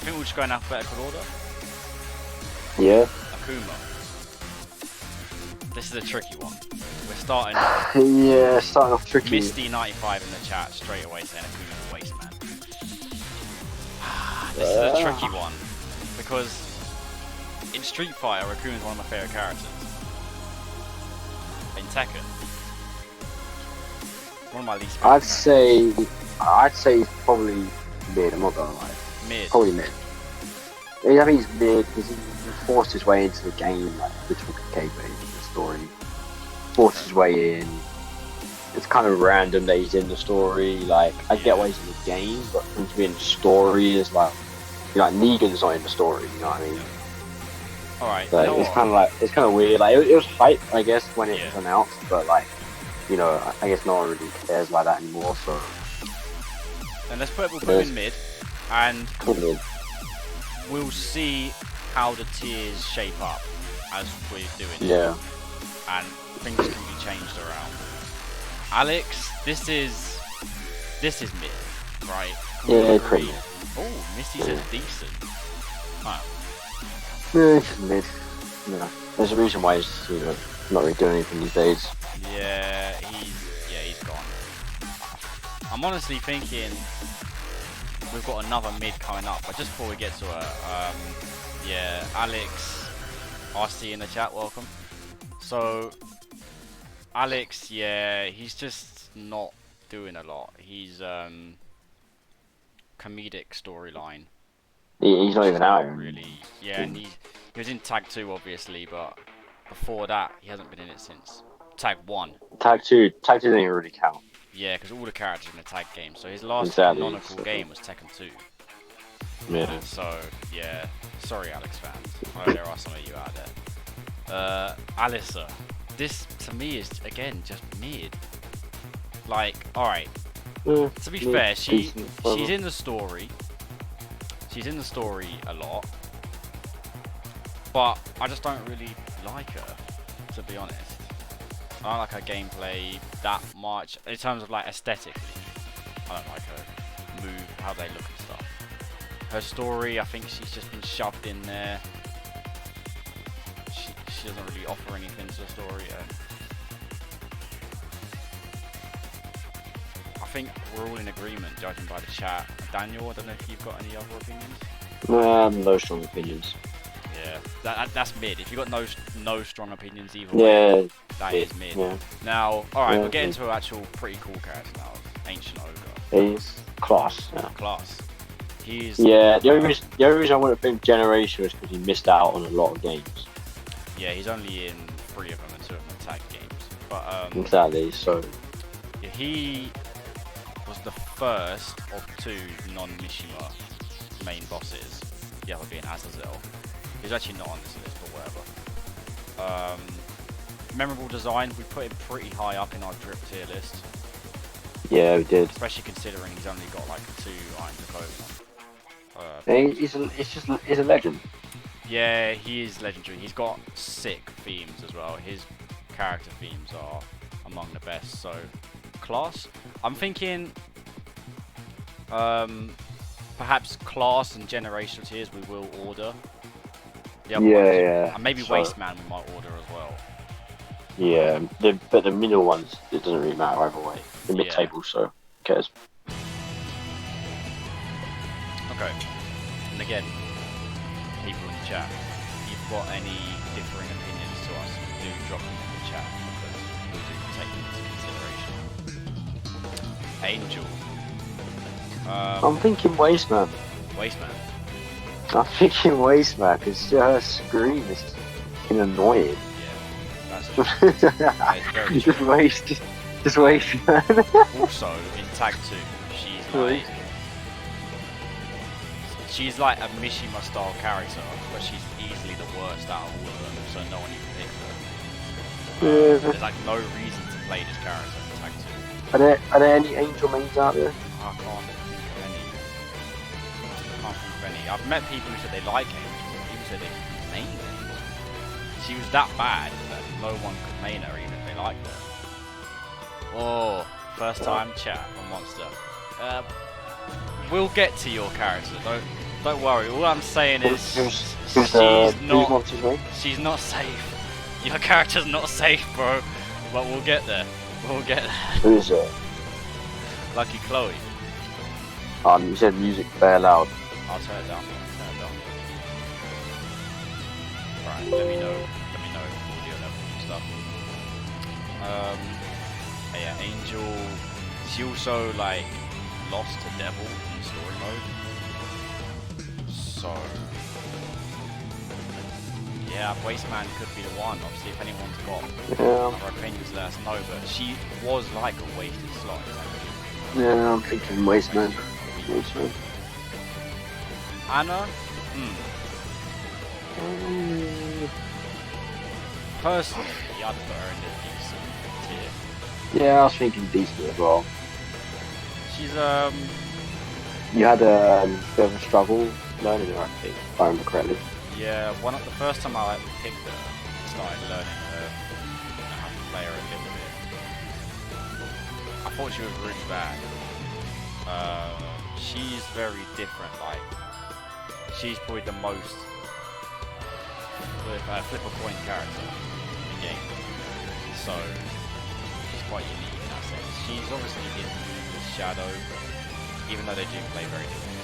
think we'll just go in alphabetical order. Yeah. Akuma. This is a tricky one. We're starting. Yeah, starting off tricky. Misty95 in the chat straight away saying Akuma's a waste man. This is a tricky one because in Street Fighter, Akuma's one of my favourite characters. In Tekken, one of my least favorite. I'd say he's probably mid. I'm not gonna lie. Mid. Probably mid. I think he's mid because he forced his way into the game, like the Tekken the story. Forced his way in. It's kind of random that he's in the story. Like I get why he's in the game, but for him to be in the story is like, Negan's not in the story. You know what I mean? All right. Like, it's kind of weird. Like it was hype, I guess, when it was announced, but like, I guess no one really cares like that anymore. So. And we'll put him in mid, and we'll see how the tiers shape up as we're doing it. Yeah. And things can be changed around. Alex, this is mid, right? Yeah, pretty. Oh, Misty says decent. Oh. Yeah, it's mid. There's a reason why he's not really doing anything these days. Yeah, he's gone. I'm honestly thinking we've got another mid coming up, but just before we get to her, Alex, RC in the chat, welcome. So, Alex, he's just not doing a lot. He's comedic storyline. He's not even out. Really, yeah, and he was in Tag 2 obviously, but before that he hasn't been in it since Tag 1. Tag 2 doesn't even really count. Yeah, because all the characters in the tag game. So his last canonical game was Tekken 2. Yeah. So yeah, sorry Alex fans. I know there are some of you out there. Alyssa, this to me is again just mid. Like, all right. To be fair, she's in the story. She's in the story a lot, but I just don't really like her, to be honest. I don't like her gameplay that much in terms of like aesthetically. I don't like her move, how they look and stuff. Her story, I think she's just been shoved in there. She doesn't really offer anything to the story. I think we're all in agreement, judging by the chat. Daniel, I don't know if you've got any other opinions. No strong opinions. Yeah, that's mid. If you've got no strong opinions either way, that is mid. Yeah. Now, alright, we'll get into an actual pretty cool character now, Ancient Ogre. He's class. Yeah. Class. He's... Yeah, the only reason I want to think Generation is because he missed out on a lot of games. Yeah, he's only in 3 of them and 2 of them are tag games. But, exactly, so... Yeah, he was the first of 2 non-Mishima main bosses, the other being Azazel. He's actually not on this list, but whatever. Memorable design, we put him pretty high up in our drip tier list. Yeah, we did. Especially considering he's only got like 2 items of Pokemon. He's a legend. Yeah, he is legendary. He's got sick themes as well. His character themes are among the best. So, class. I'm thinking, perhaps class and generational tiers we will order. The other ones, and maybe Wasteman we might order as well. Yeah, but the middle ones, it doesn't really matter either way. The mid-table, so who cares? Okay. And again, people in the chat, if you've got any differing opinions to us, do drop them in the chat because we do take them into consideration. Angel. I'm thinking Wasteman. Wasteman. I'm thinking Wasteman because her scream is fucking annoying. Just waste, man. Also, in Tag 2, she's like a Mishima style character, but she's easily the worst out of all of them, so no one even picks her. There's like no reason to play this character in Tag 2. Are there any Angel mains out there? I can't think of any. I've met people who said they like Angel, people said they main Angel. She was that bad that no one could main her even if they liked her. Oh, first time chat on Monster. We'll get to your character. Don't worry. All I'm saying is who's Monty's name? she's not safe. Your character's not safe, bro. But we'll get there. We'll get there. Who is it? Lucky Chloe. You said music very loud. I'll turn it down. Turn it down. Alright, let me know audio level and stuff. Yeah, Angel. She also like lost to Devil in story mode. So yeah, Wasteman could be the one. Obviously, if anyone's got other opinions, let us know. But she was like a wasted slot. Yeah, I'm thinking Wasteman. Anna? Personally, I'd put her in the decent tier. Yeah, I was thinking decent as well. She's You had a bit of a struggle learning her, I think, if I remember correctly. yeah, the first time I picked her, started learning how to play her a little bit. I thought she was really bad. She's very different. Like, she's probably the most flip a coin character in the game. So she's quite unique in that sense. She's obviously in with Shadow, even though they do play very different.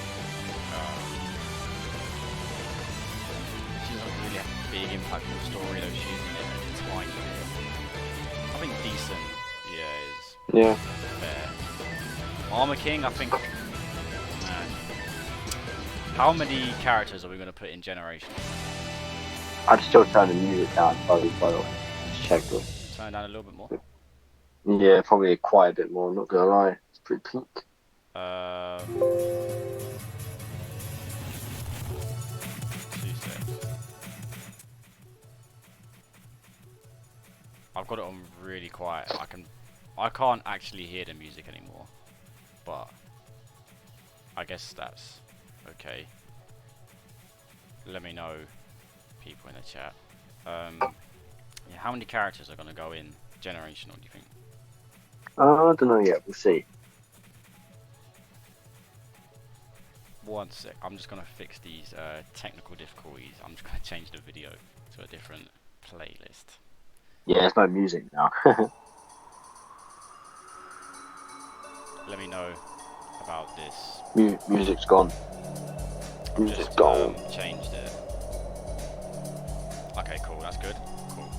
She doesn't really have a big impact on the story, though she's in it a tiny bit. I think decent, is fair. Armor King, I think. Man, how many characters are we going to put in Generation? I'd still turn the music down, by the way. Just check it. Turn it down a little bit more. Yeah, probably quite a bit more. I'm not gonna lie, it's pretty pink. 2 seconds. I've got it on really quiet. I can't actually hear the music anymore, but I guess that's okay. Let me know, people in the chat. Yeah, how many characters are going to go in generational, do you think? I don't know yet. We'll see. One sec. I'm just going to fix these technical difficulties. I'm just going to change the video to a different playlist. Yeah, there's no music now. Let me know about this. Music's gone. Music's Just gone. changed it. Okay, cool. That's good. Cool.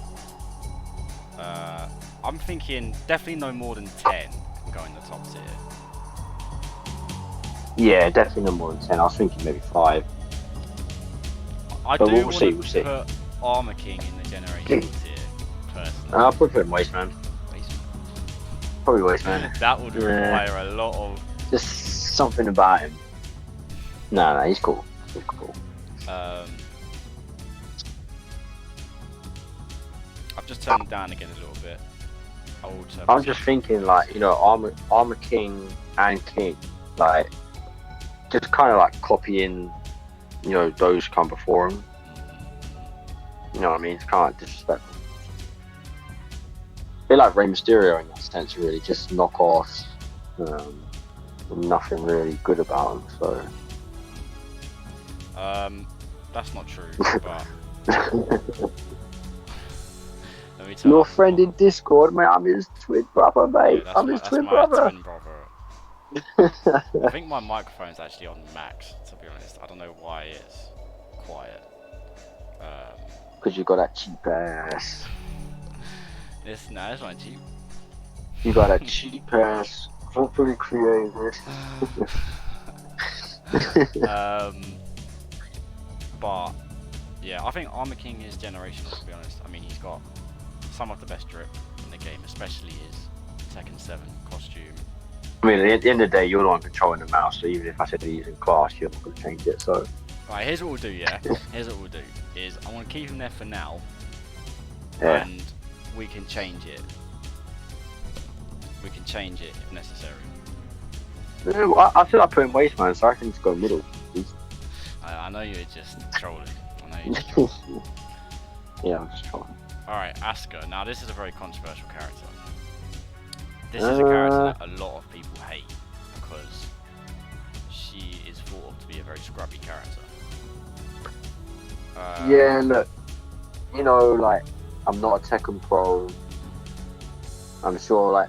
I'm thinking definitely no more than 10 can go in the top tier. Yeah, definitely no more than 10. I was thinking maybe 5. I but do we'll want see, to we'll see. put Armor King in the generational tier, personally. I'll probably put him Wasteman. Probably Wasteman. That would require a lot of... Just something about him. No, he's cool. He's cool. I've just turned it down again a little bit. I'm just thinking, like, you know, Armor King and King, like, just kind of like copying, you know, those come before him. You know what I mean? It's kind of disrespectful. A bit like Rey Mysterio in that sense, really, just knockoffs. Nothing really good about him, so. That's not true, but... Your friend in Discord, mate, I'm his twin brother, mate. Yeah, I'm his twin brother. I think my microphone's actually on max, to be honest. I don't know why it's quiet. Because you got that cheap ass. It's not cheap. You got that cheap ass. Hopefully creative. But yeah, I think Armor King is generational, to be honest. I mean, he's got some of the best drip in the game, especially his Tekken 7 costume. I mean, at the end of the day, you're the one controlling the mouse, so even if I said he's in class, you're not going to change it, so... Right, here's what we'll do, yeah? Here's what we'll do, is I want to keep him there for now, and we can change it. We can change it if necessary. Yeah, well, I feel like putting Wasteman, so I can just go middle. I know you're just trolling. Yeah, I'm just trolling. Alright, Asuka. Now this is a very controversial character. This is a character that a lot of people hate because she is thought of to to be a very scrubby character. Yeah, look, you know, like, I'm not a Tekken pro. I'm sure, like,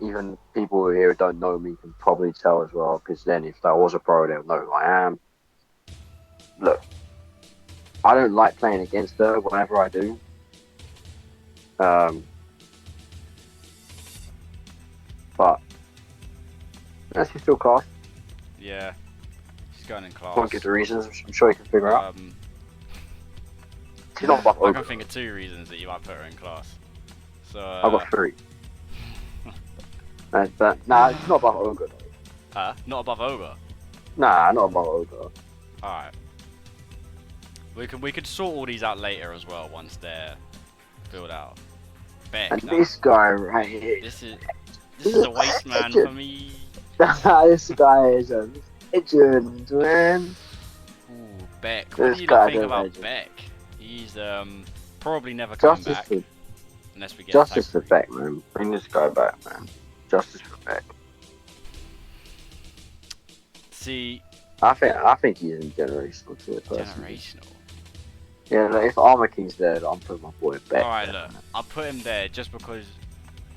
even people here who don't know me can probably tell as well, because then if I was a pro, they'll know who I am. Look, I don't like playing against her whenever I do. But she's still class. Yeah, she's going in class. Can't give the reasons. I'm sure you can figure out. She's not above I ogre. can think of 2 reasons that you might put her in class. So I've got 3. But nah, she's not above ogre. Not above ogre. Nah, not above ogre. All right. We could sort all these out later as well once they're filled out. Beck. And this guy right here. This is a waste man for me. This guy is a legend, man. Ooh, Beck. What do you think about Beck? He's probably never coming back unless we get justice for Beck, man. Bring this guy back, man. Justice for Beck. See, I think he's in generational to it. Generational. Yeah, like if Armor King's there, I'm putting my boy Beck. Alright, look, I'll put him there just because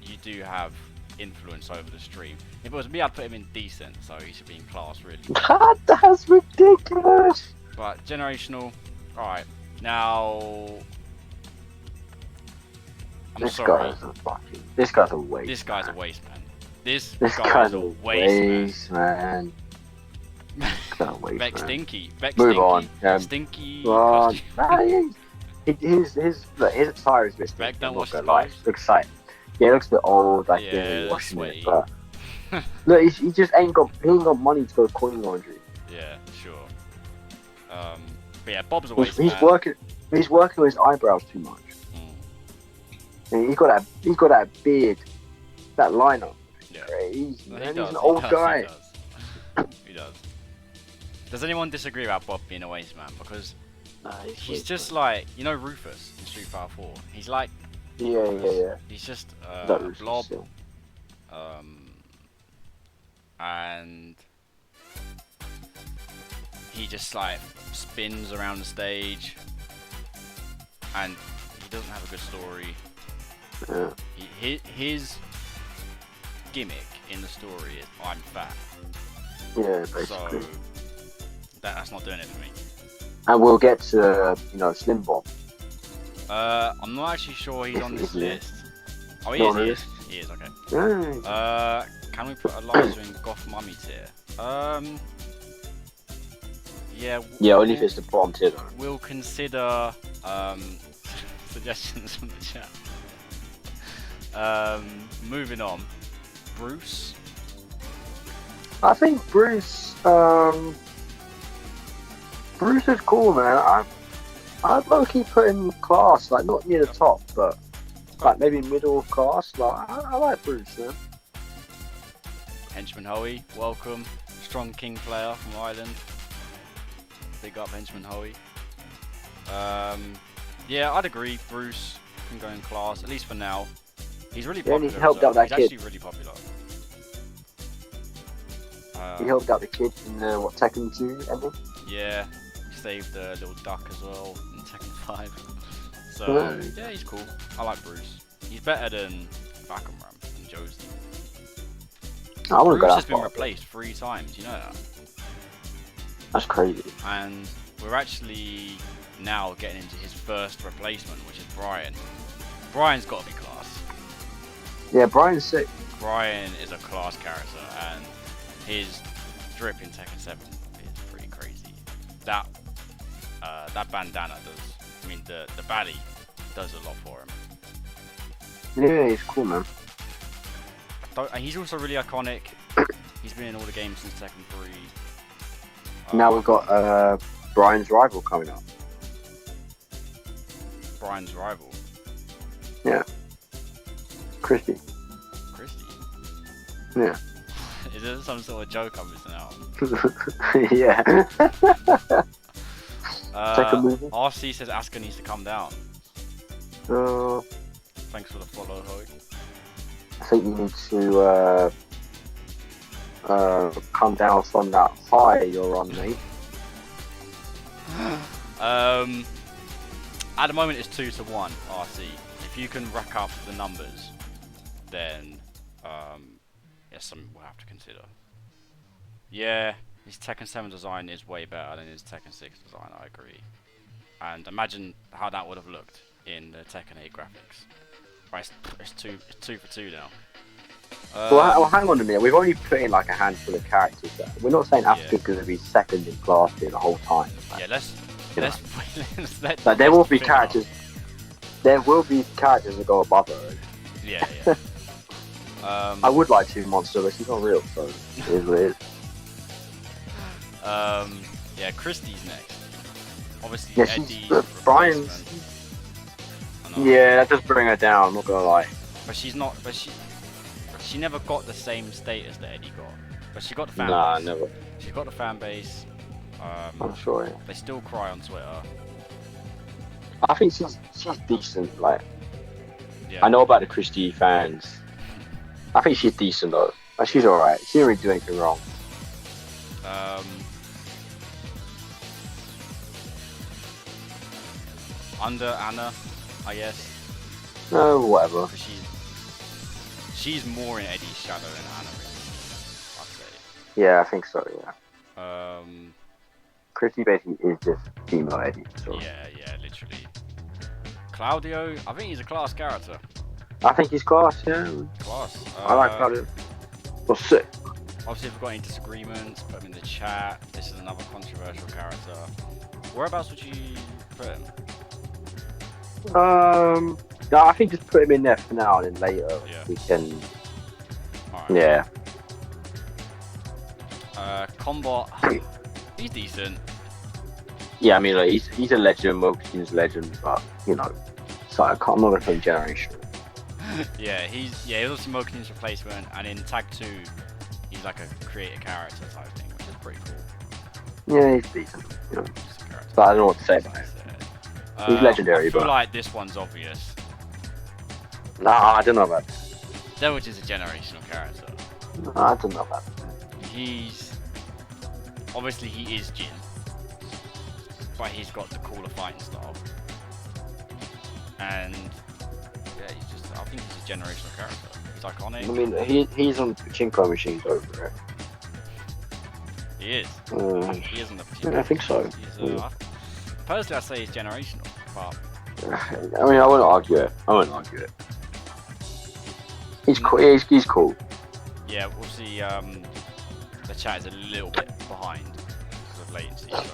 you do have influence over the stream. If it was me, I'd put him in decent, so he should be in class, really. That's ridiculous! But generational, alright. Now, This guy's a waste. This guy's a waste, man. This guy's a waste, man. Beck Stinky. Beck Move Stinky. on. Stinky. His attire is a bit Beck don't wash the clothes. Looks like, yeah, it looks a bit old. Like, yeah, washing sweaty. it, but look, he just ain't got money to go coin laundry. Yeah, sure. But yeah, Bob's a waste He's man. working with his eyebrows too much. And he's got that beard, that lineup. Yeah. Crazy, No, man. he He's an old guy. He does. Does anyone disagree about Bob being a waste man? Because he's just like, you know, Rufus in Street Fighter 4. He's like, yeah. He's just That blob. still. And he just like spins around the stage, and he doesn't have a good story. Yeah. His gimmick in the story is I'm fat. Yeah, basically. So that's not doing it for me. And we'll get to Slim Bomb. I'm not actually sure he's on this list. Oh, he is. He is. Okay. Yeah. Can we put Eliza in Goth Mummy tier? Yeah. Yeah, only if it's the bottom tier though. We'll consider suggestions from the chat. Moving on. Bruce. I think Bruce is cool, man. I'd low-key put him in class, like not near the top, but like maybe middle of class. Like I like Bruce, man. Henchman Hoey, welcome. Strong King player from Ireland. Big up Henchman Hoey. Yeah, I'd agree. Bruce can go in class, at least for now. He's really popular. And he helped out that He's kid. actually really popular. He helped out the kid in Tekken 2 ending. Yeah, he saved the little duck as well in Tekken 5. So yeah, he's cool. I like Bruce. He's better than Vacuumram and Josie. I want to go Bruce that has been far. replaced 3 times. You know that? That's crazy. And we're actually now getting into his first replacement, which is Brian. Brian's got to be class. Yeah, Brian's sick. Brian is a class character, and his drip in Tekken 7 is pretty crazy. That bandana does. I mean, the baddie does a lot for him. Yeah, he's cool, man. And he's also really iconic. He's been in all the games since Tekken 3. Now we've got Brian's rival coming up. Brian's rival. Yeah. Christy. Christy. Yeah. Is there some sort of joke I'm missing out? Yeah. Second movie. RC says Asuka needs to come down. Thanks for the follow, Hoy. I think you need to come down from that high you're on, mate. At the moment, it's 2-1 RC. If you can rack up the numbers, then it's something we'll have to consider. Yeah, his Tekken 7 design is way better than his Tekken 6 design. I agree. And imagine how that would have looked in the Tekken 8 graphics. Right, it's two for two now. Well, hang on a minute. We've only put in like a handful of characters there. We're not saying Asuka's going to be second in class here the whole time. Like, yeah, let's let like, there will be characters. There will be characters that go above her. Yeah. I would like to monster, but she's not real, so it is what it is. Yeah, Christie's next. Obviously, yeah, Eddie. Brian's. Yeah, that does bring her down. I'm not gonna lie. But she's not. But she never got the same status that Eddie got. But she got the fan base. Nah, never. She got the fan base. I'm sure. Yeah. They still cry on Twitter. I think she's decent. Like, yeah. I know about the Christie fans. I think she's decent though. Like, she's alright. She didn't really do anything wrong. Under Anna, I guess. No, whatever. She's more in Eddie's shadow than Anna, really, I'd say. Yeah, I think so. Yeah. Christy basically is just female Eddie. So. Yeah, literally. Claudio, I think he's a class character. I think he's class, yeah. Class. I like Claudio. Well, sick. Obviously, if we've got any disagreements, put them in the chat. This is another controversial character. Whereabouts would you put him? No, I think just put him in there for now, and then later we can. Right. Yeah. Combat. He's decent. Yeah, I mean, like, he's a legend. Mokutin's a legend, but you know, so I'm not gonna put him generation. yeah, he's obviously Mokutin's replacement, and in Tag 2, he's like a creator character type thing, which is pretty cool. Yeah, he's decent. You know. But I don't know what to say about him. He's legendary, I feel like this one's obvious. Nah, I don't know about that. Devil is a generational character. Nah, I don't know about that. Obviously he is Jin, but he's got the cooler fighting style. And yeah, I think he's a generational character. He's iconic. I mean, he's on Pachinko machines over it. He is. He is on the Pachinko. Yeah, I think so. Personally, I say he's generational, but I mean, I won't argue it. He's cool. He's cool. Yeah, we'll see. The chat is a little bit behind because of latency, so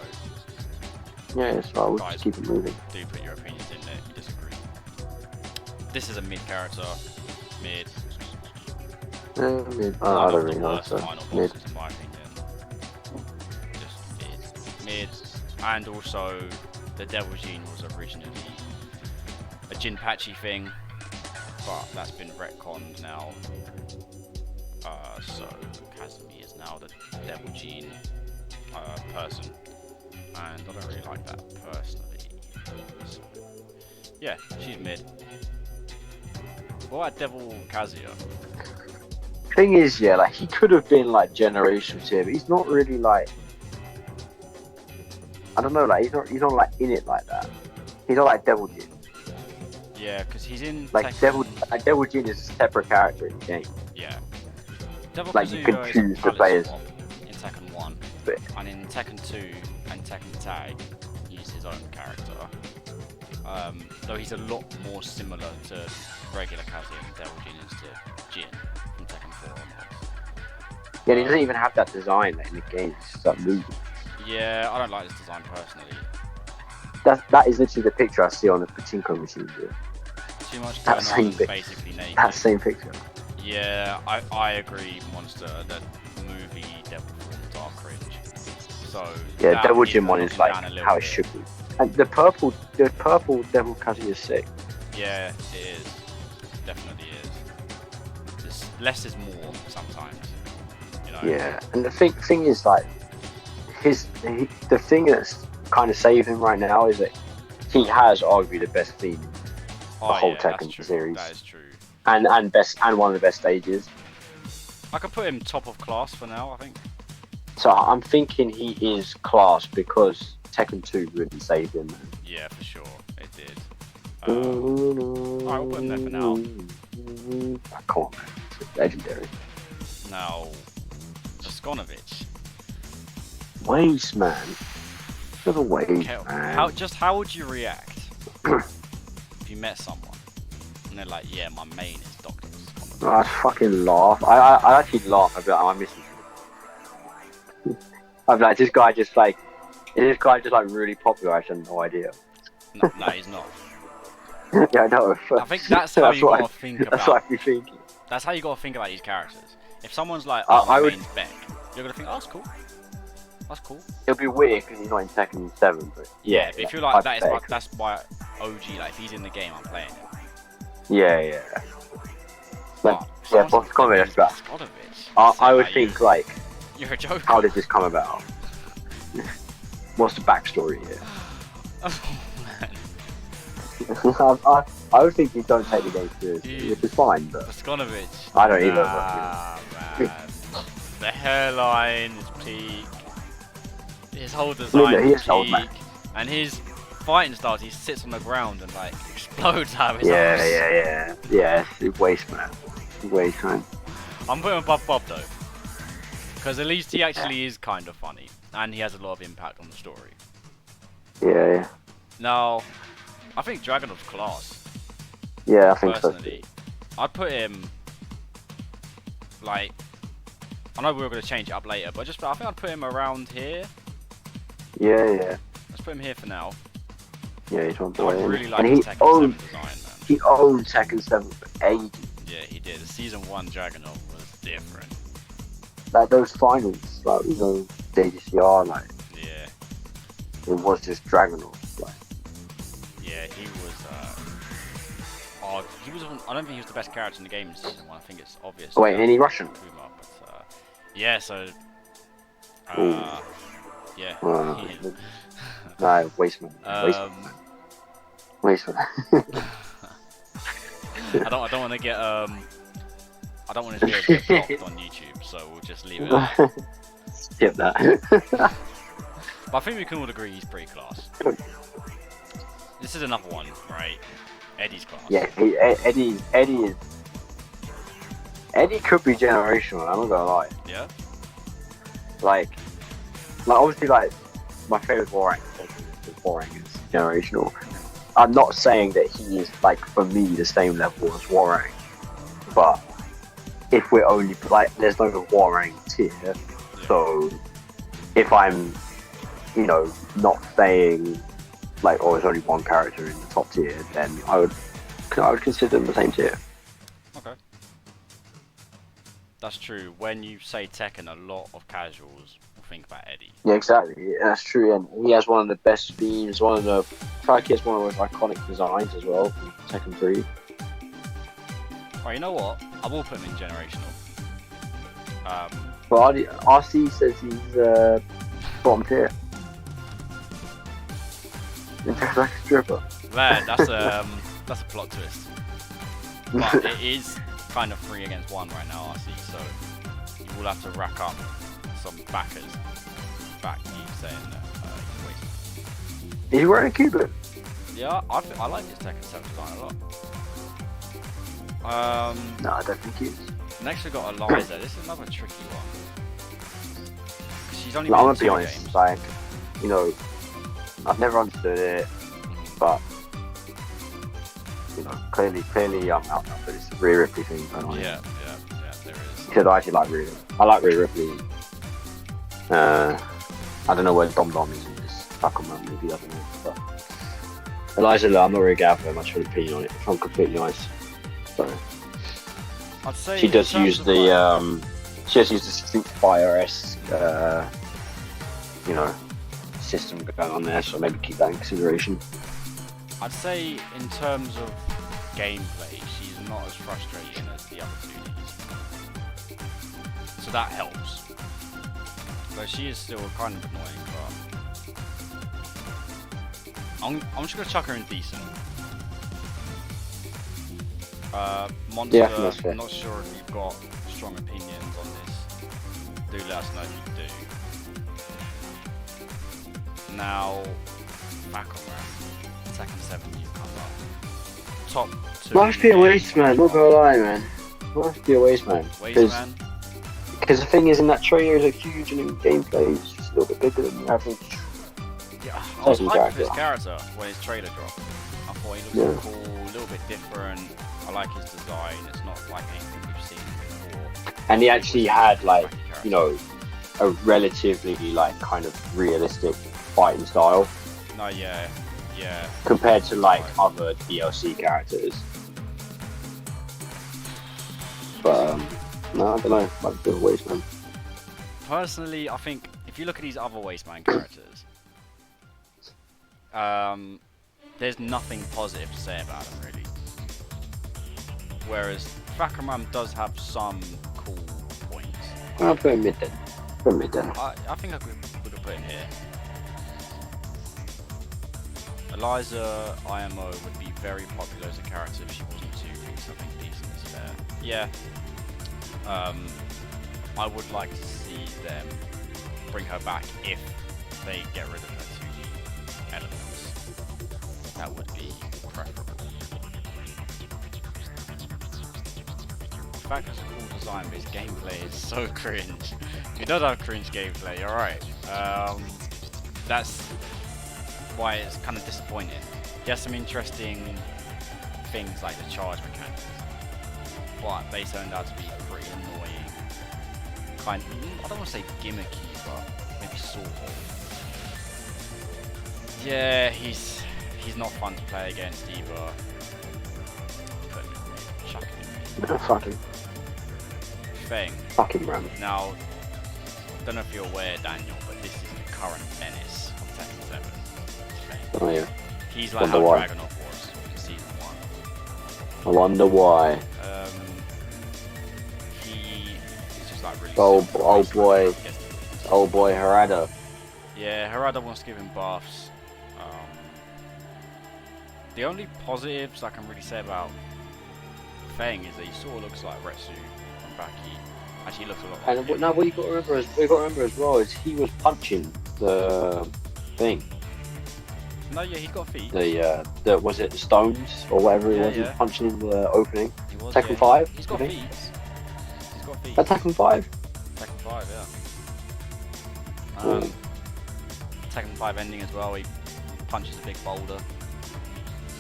yeah, it's right. We'll just keep it moving. Do put your opinions in there if you disagree. This is a mid character. Mid. Mid. I don't really know. So mid. In my opinion. Just mid. And also, the Devil Gene was originally a Jinpachi thing, but that's been retconned now. So Kazumi is now the Devil Gene person, and I don't really like that personally. So, yeah, she's mid. What about Devil Kazuya? Thing is, yeah, like he could have been like generation tier, but he's not really like. I don't know, like he's not like in it like that. He's not like Devil Jin. Yeah, because he's in like Tekken... Devil Jin is a separate character in the game. Yeah. Devil like Kazuya you can choose the players. In Tekken 1, but... and in Tekken 2 and Tekken Tag, he's his own character. Though he's a lot more similar to regular Kazuya than Devil Jin is to Jin from Tekken 4 onwards. Yeah, he doesn't even have that design like, in the game. It's just that movie. Yeah, I don't like this design personally. That is literally the picture I see on the Pachinko machine. Here. Too much going on, basically naked. That same picture. Yeah, I agree, Monster, that movie Devil forms are cringe. So yeah, Devil Jin one is like how it should be. And the purple Devil Kazuya is sick. Yeah, it is. Definitely is. Less is more sometimes. You know? Yeah, and the thing is like the thing that's kind of saving him right now is that he has arguably the best theme in the whole Tekken series. That is true. And one of the best stages. I could put him top of class for now, I think. So I'm thinking he is class because Tekken 2 really saved him. Yeah, for sure, it did. Alright, we'll put him there for now. Come on, man. It's legendary. Now, Zaskonovich. Waste, man. For the waste, Okay, man. how would you react if you met someone and they're like, yeah, my main is Dr. Zaskonovich? I'd fucking laugh. I actually laugh. I'd be like, I'm missing him. I'd be like, is this guy just like really popular? I actually have no idea. No, he's not. Yeah, I know. I think that's how you gotta think about. That's what I'd be thinking. That's how you gotta think about these characters. If someone's like, I my would- main's Beck, you're gonna think, oh, that's cool. That's cool. It'll be weird because he's not in Tekken 7, but Yeah, but if you're like, I'd that's why OG, like, if he's in the game, I'm playing him. yeah. But, someone's Boss Combat, that's right. Zaskonovich, I would think like, you're a joker. how did this come about? What's the backstory here? I would think you don't take the game seriously, which is fine, but Zaskonovich. I don't either. Nah, man. The hairline is peak. His whole design he is is old, peak. man. And his fighting style, he sits on the ground and like explodes out of his arms. Yeah, it's waste, man. Waste, man. I'm putting him above Bob though. Because at least he actually is kind of funny. And he has a lot of impact on the story. Yeah. Now, I think Dragonov's class. Yeah, I think so. Personally, I'd put him like, I know we were going to change it up later, but I think I'd put him around here. Yeah. Let's put him here for now. Yeah, he's one I boy. really like And his he Tekken 7 owned, design, man. he owned Tekken 7 for ages. Yeah, he did. The Season 1 Dragonov was different. Like those finals, like JDCR, like Yeah. it was just Dragunov, like. Yeah, he was. He was. I don't think he was the best character in the game in Season 1. I think it's obvious. Oh, wait, any Russian? Kuma, but, yeah, so. Yeah. he is. No, Wasteman. Wasteman. I don't want to get I don't want this video to get blocked on YouTube, so we'll just leave it there. Skip that. But I think we can all agree he's pretty class. This is another one, right? Eddie's class. Yeah, Eddie could be generational. I'm not gonna lie. Yeah. Like obviously, like my favorite Warang is generational. I'm not saying that he is like for me the same level as Warang, but if we're only like there's no Warang tier, so if I'm not saying like there's only one character in the top tier, then I would consider them the same tier. Okay. That's true. When you say Tekken, a lot of casuals will think about Eddie. Yeah, exactly. That's true, and he has one of the best themes. He has one of the most iconic designs as well from Tekken 3. Right, you know what? I will put him in generational. But RC says he's bottom tier. Like a stripper. Man, that's a plot twist. But it is kind of 3 against 1 right now, RC. So you will have to rack up some backers. Back you saying that he's wasted. Is he wearing a Cuban? Yeah, I like his Tekken 7 design a lot. No, I don't think he is. Next we got Eliza. This is another tricky one. She's only I'm been in gonna be 2 honest. games. Like, I've never understood it, but clearly I'm out now. But it's the Rhea Ripley thing going on. Yeah, there is. Because I actually like Rhea. I like Rhea Ripley. I don't know where Dom is in this Aquaman movie. I don't know, but Eliza, I'm not really gonna have much of an opinion on it. If I'm completely honest. So I'd say she does use the Street Fighter-esque, system going on there. So maybe keep that in consideration. I'd say in terms of gameplay, she's not as frustrating as the other 2Ds. So that helps. So she is still kind of annoying, but I'm just gonna chuck her in decent. Monster, Yeah, that's fair. I'm not sure if you've got strong opinions on do let us know if you do. Now, back on that. Tekken 7 you come up. Top 2. Must be a waste, man. Not gonna lie, man. Must be a waste, man. Waste, man? Because the thing is, in that trailer, is huge, and in gameplay, it's just a little bit bigger than the average. Yeah, I was Tekken hyped for his character. character when his trailer dropped. I thought he looks cool, a little bit different. I like his design. It's not like anything we've seen before. And he actually had, like, you know, a relatively, like, kind of realistic fighting style. No, yeah. Compared to, like, other DLC characters. But, no, I don't know. Might be a waste, man. Personally, I think if you look at these other Wasteman characters, there's nothing positive to say about them, really. Whereas Fakramam does have some cool points. I'll put him mid then. I think I would have put him here. Eliza IMO would be very popular as a character if she wasn't to do something decent as fair. Yeah. I would like to see them bring her back if they get rid of her 2D elements. That would be preferable. The fact it's a cool design, but his gameplay is so cringe. He does have cringe gameplay, you're right. That's why it's kind of disappointing. He has some interesting things like the charge mechanics, but they turned out to be pretty annoying. I don't want to say gimmicky, but maybe sort of. Yeah, he's not fun to play against either. Put him in, chuck him in. No, fuck him. Feng. Fuck him, man. Now, I don't know if you're aware, Daniel, but this is the current menace of Tekken 7. Feng. Oh yeah. He's like how Dragunov was in season 1. I wonder why. He's just like really old boy Harada. Yeah, Harada wants to give him buffs. The only positives I can really say about Feng is that he sort of looks like Retsu from Baki. Actually, he looks a lot like him. Now, what you got to remember as well is he was punching the thing. No, yeah, he got feet. The was it the stones or whatever it was? He was punching in the opening. He was, Tekken 5. He's got feet. He's got feet. That's Tekken 5. Tekken 5, yeah. Tekken 5 ending as well. He punches a big boulder.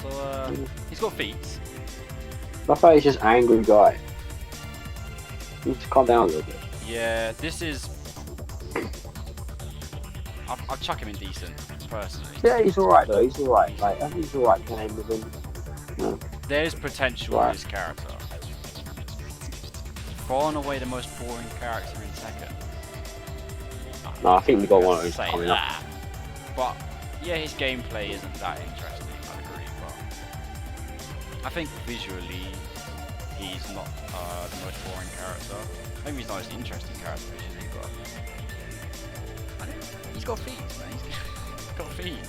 So he's got feet. I thought he's just an angry guy. You need to calm down a little bit. Yeah, this is. I'll chuck him in decent, personally. Yeah, he's alright though. He's alright. Like, I think he's alright playing with him. No. There's potential in his character. Far and away the most boring character in Tekken. No, I think we got one of those coming up. But yeah, his gameplay isn't that interesting. I agree, but I think visually he's not the most boring character. Maybe he's not the most interesting character visually, but he's got feet, man. He's got feet.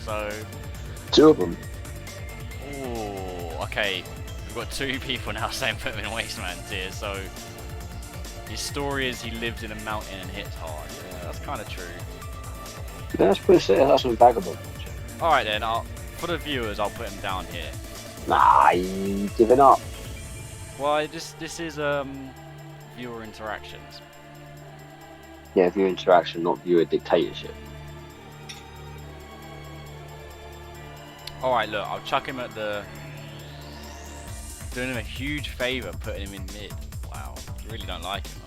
So 2 of them. Oh, okay. We've got 2 people now saying put him in Wasteman tier. So his story is he lived in a mountain and hits hard. Yeah, that's kind of true. Yeah, let's put that's some vagabond. All right then. For the viewers, I'll put him down here. Nah, you giving up. Well, this is viewer interactions. Yeah, viewer interaction, not viewer dictatorship. All right, look, I'll chuck him at the. Doing him a huge favour, putting him in mid. Wow, you really don't like him,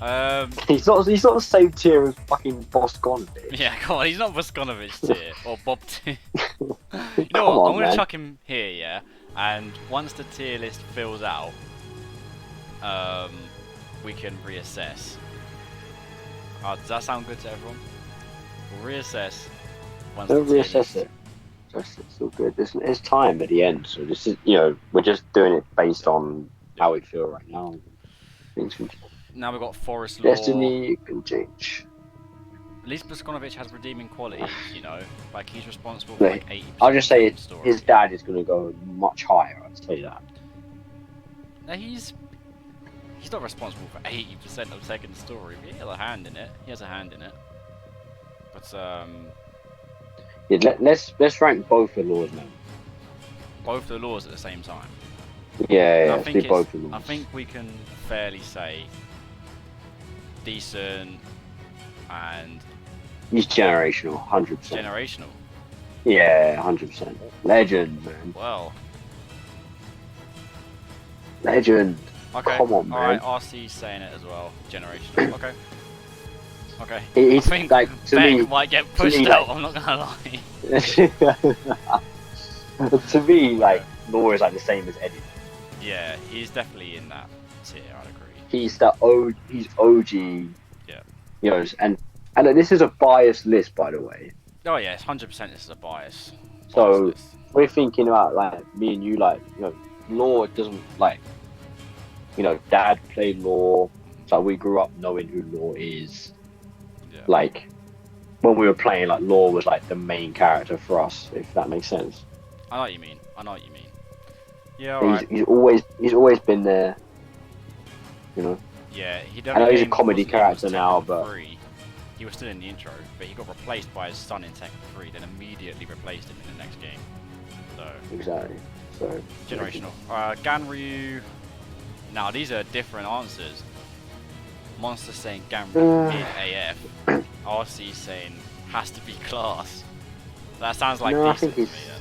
huh? He's not the same tier as fucking Bosconovich. Yeah, come on, he's not Bosconovich tier or Bob tier. You know what? I'm gonna chuck him here, yeah. And once the tier list fills out, we can reassess. Does that sound good to everyone? We'll reassess. Once Don't reassess it. It's all good. It's time at the end, so this is, we're just doing it based on how we feel right now. Things can change. Now we've got Forest Law. Destiny can change. At least Bosconovich has redeeming qualities, like he's responsible for like 80%. I'll just say of the story. his dad is going to go much higher. I'll tell you that. Now he's he's not responsible for 80% of Tekken's story, but he has a hand in it. He has a hand in it. But Yeah, let's rank both the laws now. both the laws at the same time. Yeah, I let's think do both the laws. I think we can fairly say decent and He's generational, 100%. generational. Yeah, 100%. Legend, man. Well, Legend. okay. Come on, man. Alright, RC's saying it as well. Generational. Okay. Okay. It's I think like, to Beck me, might get pushed me, out, like- I'm not gonna lie. to me, like, Law is like the same as Eddie. Yeah, he's definitely in that tier, I'd agree. He's he's OG. Yeah. You know, and look, this is a biased list, by the way. Oh yeah, it's 100% this is a bias. So list. we're thinking about like me and you, like, you know, Law doesn't like, you know, Dad played Law, so we grew up knowing who Law is. Yeah. Like when we were playing, like Law was like the main character for us, if that makes sense. I know what you mean. I know what you mean. Yeah, alright. He's always been there. You know. Yeah, he I know he's a game comedy wasn't in character Tekken now, but 3. He was still in the intro, but he got replaced by his son in Tekken 3, then immediately replaced him in the next game. So exactly. So generational. Ganryu. Now these are different answers. Monster saying Ganryu mid AF. RC saying has to be class. That sounds like No, I decent think to me. he's-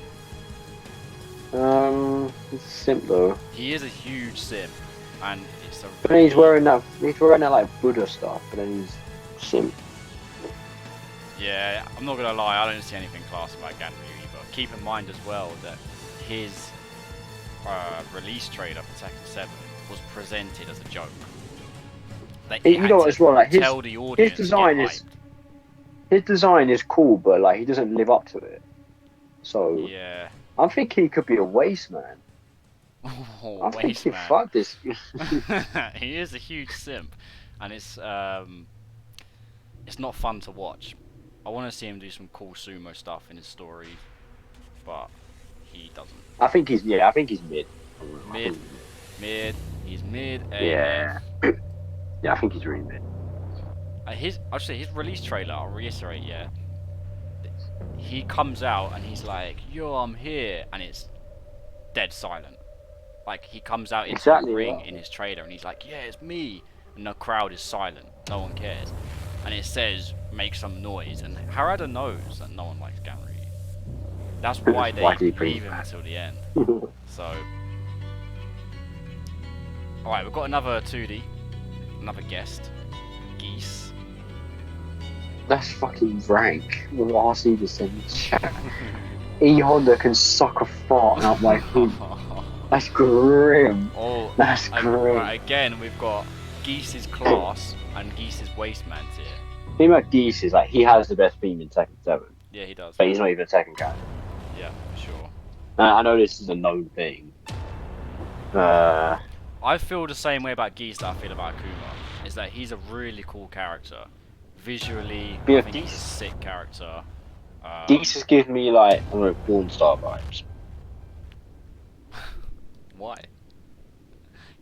Then. It's simple. He is a huge sim, and it's a. But then he's wearing that like Buddha stuff, but then he's simp. Yeah, I'm not gonna lie, I don't see anything class about Ganryu either. Keep in mind as well that his release trailer for Tekken 7 was presented as a joke. You know what as well, like tell the audience his design to get is his design is cool, but like he doesn't live up to it. So hyped. Yeah. I'm thinking he could be a waste man. Oh, I'm waste thinking, man. fuck this. He is a huge simp, and it's not fun to watch. I want to see him do some cool sumo stuff in his story, but he doesn't. I think he's mid. Mid. He's mid. Yeah. Yeah, I think he's really mid. Actually, his release trailer, I'll reiterate, yeah. He comes out and he's like, "Yo, I'm here," and it's dead silent. Like he comes out into Exactly the ring right. in his trailer and he's like, "Yeah, it's me," and the crowd is silent. No one cares, and it says, "Make some noise," and Harada knows that no one likes Ganryu. That's why Why they did he leave him bring until the end. So, alright, we've got another 2D, another guest, Geese. That's fucking rank. What RC just said in chat. E Honda can suck a fart out my hoop. That's grim. Oh, That's grim. right, again, we've got Geese's class and Geese's wasteman tier. The thing about Geese is like he has the best theme in Tekken 7, Yeah, he does. but he's not even a Tekken character. Yeah, for sure. I know this is a known thing. I feel the same way about Geese that I feel about Akuma. Is that he's a really cool character. Visually, Yeah, I think he's a Geese- sick character. Geese has given me like, I don't know, Porn Star vibes. Why? I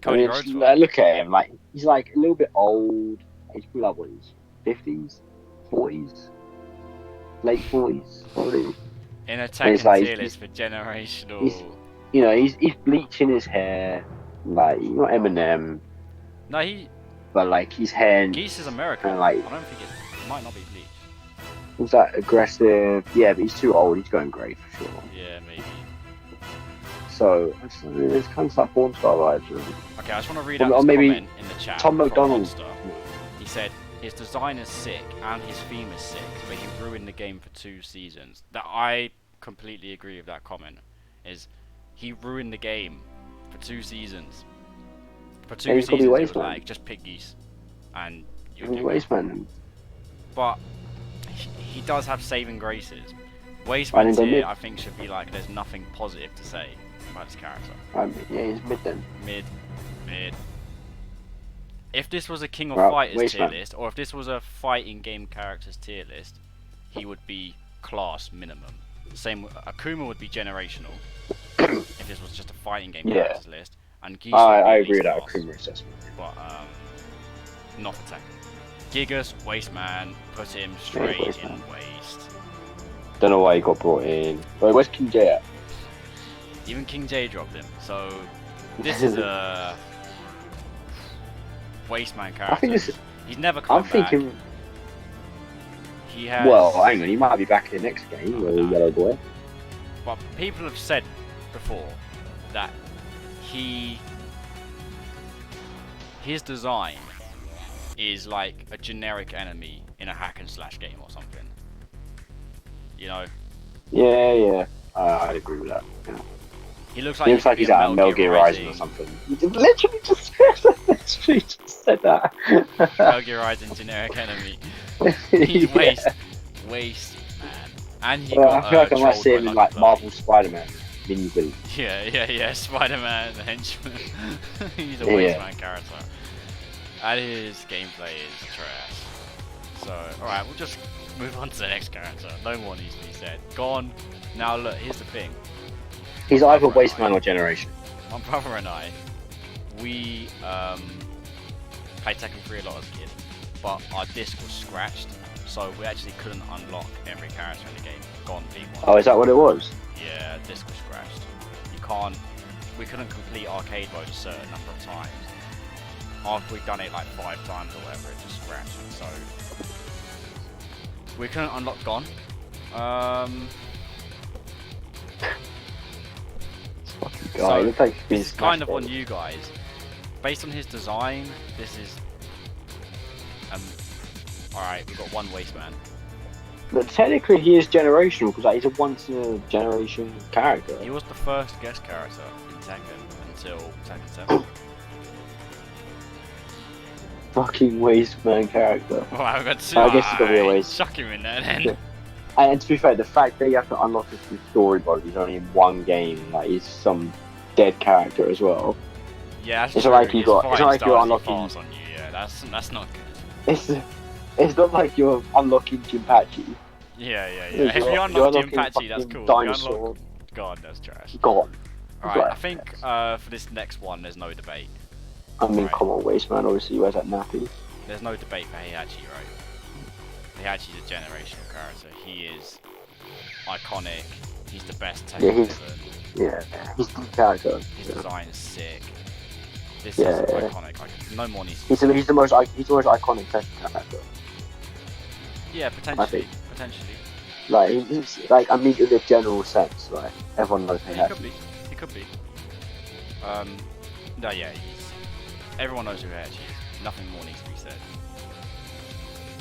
Cody mean, Rhodes. look at him, like he's like a little bit old. He's probably like what, his 50s, 40s, late 40s, probably. In a And Tekken it's like- tier list for generational. You know, he's bleaching his hair, like he's not Eminem, No, he. but like his hair, Geese is American. and like I don't think it might not be bleached. he's like aggressive. Yeah, but he's too old. He's going grey for sure. Yeah, maybe. So it's kind of like Porn Star vibes. Really. Okay, I just want to read Or out this maybe comment in the chat. Tom from McDonald. Monster. He said, his design is sick and his theme is sick, but he ruined the game for 2 seasons. That I completely agree with that comment. Is he ruined the game for 2 seasons? For 2 Yeah, he's seasons, gotta be it was Wasteman. like just pick Geese, and you. He's Wasteman. But he does have saving graces. Wasteman didn't go tier, mid. I think, should be like there's nothing positive to say about his character. Yeah, he's mid then. Mid. If this was a King of Well, Fighters Wasteman. tier list, or if this was a fighting game characters tier list, he would be class minimum. Same, Akuma would be generational if this was just a fighting game Yeah. characters list, And Geese I would agree be with that class, Creamer assessment. but not for Tekken. Gigas, Waste Man, put him straight Waste in Man. Waste. Don't know why he got brought in. Wait, where's King J at? Even King J dropped him, so this is a Waste Man character. I think this is. He's never come I'm back. thinking. He has. Well, hang on, he might be back in the next game, Oh, the no. Yellow Boy. But people have said before that his design is like a generic enemy in a hack and slash game or something. You know? Yeah. I'd agree with that. Yeah. He looks like, He looks like he's out of Metal Gear Rising or something. You literally just said that. Metal Gear Rising generic enemy. He's waste man. And he got I feel like I might trolled see by him in Lucky like Blow. Marvel Spider-Man mini boot. Yeah. Spider-Man, the henchman. He's a Yeah. waste man character. And his gameplay is trash. So, alright, we'll just move on to the next character. No more needs to be said. Gone. Now look, here's the thing. He's either Waste Man or Generation. My brother and I, we played Tekken 3 a lot as a kid, but our disc was scratched, so we actually couldn't unlock every character in the game. Gone V1. Oh, is that what it was? Yeah, disc was scratched. We couldn't complete arcade mode a certain number of times. After we'd done it like 5 times or whatever, it just scratched. So we couldn't unlock Gone. God, it looks like he's been This is kind of smashed on you guys. Based on his design, this is alright, we've got one Waste Man. But technically, he is generational because like, he's a once-in-a-generation character. He was the first guest character in Tekken until Tekken 7. Fucking Waste Man character. Well, I've got two. I guess he's got to be a waste. Chuck him in there then. Yeah. And to be fair, the fact that you have to unlock his story mode is only in one game, like he's some dead character as well. Yeah, that's It's true. not like you His got. fight It's not like you're styles he unlocking. falls on you. Yeah, that's not good. It's not like you're unlocking Jinpachi. Yeah. You're If you unlock unlocking Jinpachi, that's fucking cool. If you Dinosaur. unlock God, that's trash. Gone. Alright, Right. I think for this next one, there's no debate. I mean, Right. come on, Waste Man. Obviously, he wears that nappy. There's no debate for Heihachi, right? Heihachi's a generational character. He is iconic. He's the best Yeah, Tekken he's- villain. Yeah, he's the character. His design is sick. This Yeah, is yeah. iconic. No more needs to be He's said. the most iconic Tekken character. Yeah, potentially. think. Potentially. Like he's like I mean in a general sense, like everyone knows He Heihachi. could be. He could be. No, yeah, everyone knows who Heihachi is. Nothing more needs to be said.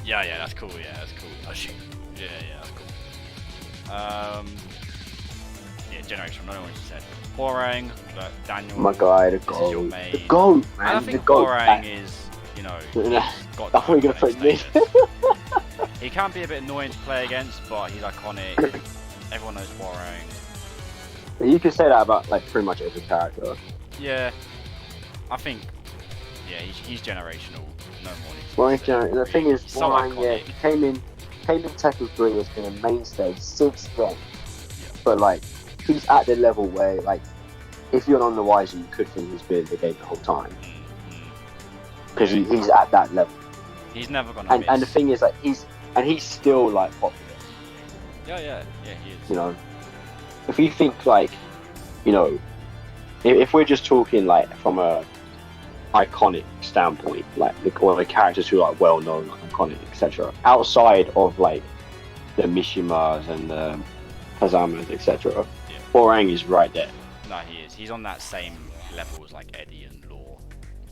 Yeah, that's cool. Yeah, that's cool. Oh shit. Yeah, that's cool. Yeah, generation. No one said. Borang, Daniel. My guy, the This is your goat. main. The goat, man. And I the think goat. Borang is, you know, Nah, he's got I thought you were gonna put iconic mid. status. He can be a bit annoying to play against, but he's iconic. Everyone knows Borang. You can say that about like pretty much every character. Yeah, I think. Yeah, he's generational. No more. needs to Well, be if, said. the thing is, He's so Borang, yeah, iconic. he came in Tekken 3 has been a mainstay since then. Yeah. But like, he's at the level where like, if you're on the wiser, you could think he's been in the game the whole time because he's at that level. He's never gonna miss. And the thing is, like, he's still like popular. Yeah, he is. You know, if you think like, you know, if we're just talking like from a iconic standpoint, like or the characters who are like well known, like iconic, etc. Outside of like the Mishimas and the Hazamas, etc. Yeah. Borang is right there. No, he is. He's on that same level as like Eddie and Law,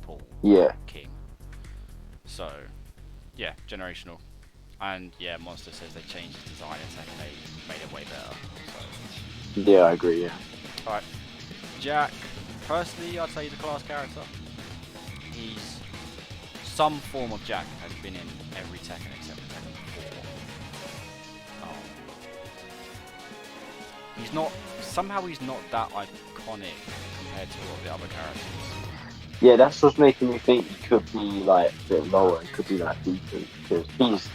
Paul, Yeah. King. So, yeah, generational. And yeah, Monster says they changed his design and second they made it way better. So, Yeah, I agree. Yeah. alright. Jack, personally, I'd say he's a class character. He's some form of Jack has been in every Tekken except for Tekken 4. He's not. Somehow he's not that iconic compared to all the other characters. Yeah, that's what's making me think he could be like a bit lower. He could be like decent because he's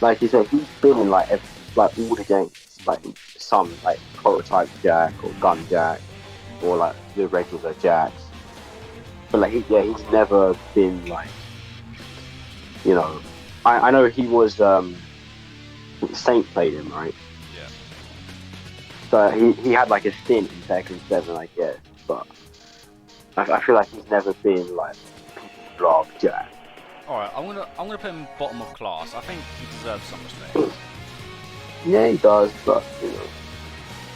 like you said, he's been in like like all the games, like some like prototype Jack or Gun Jack or like the regular Jacks. but like he's never been like, you know, I know he was Saint played him, right? Yeah. So he had like a stint in Tekken 7, I guess, but I feel like he's never been like people love Jack. All right, I'm gonna put him bottom of class. I think he deserves some respect. Yeah, he does, but you know,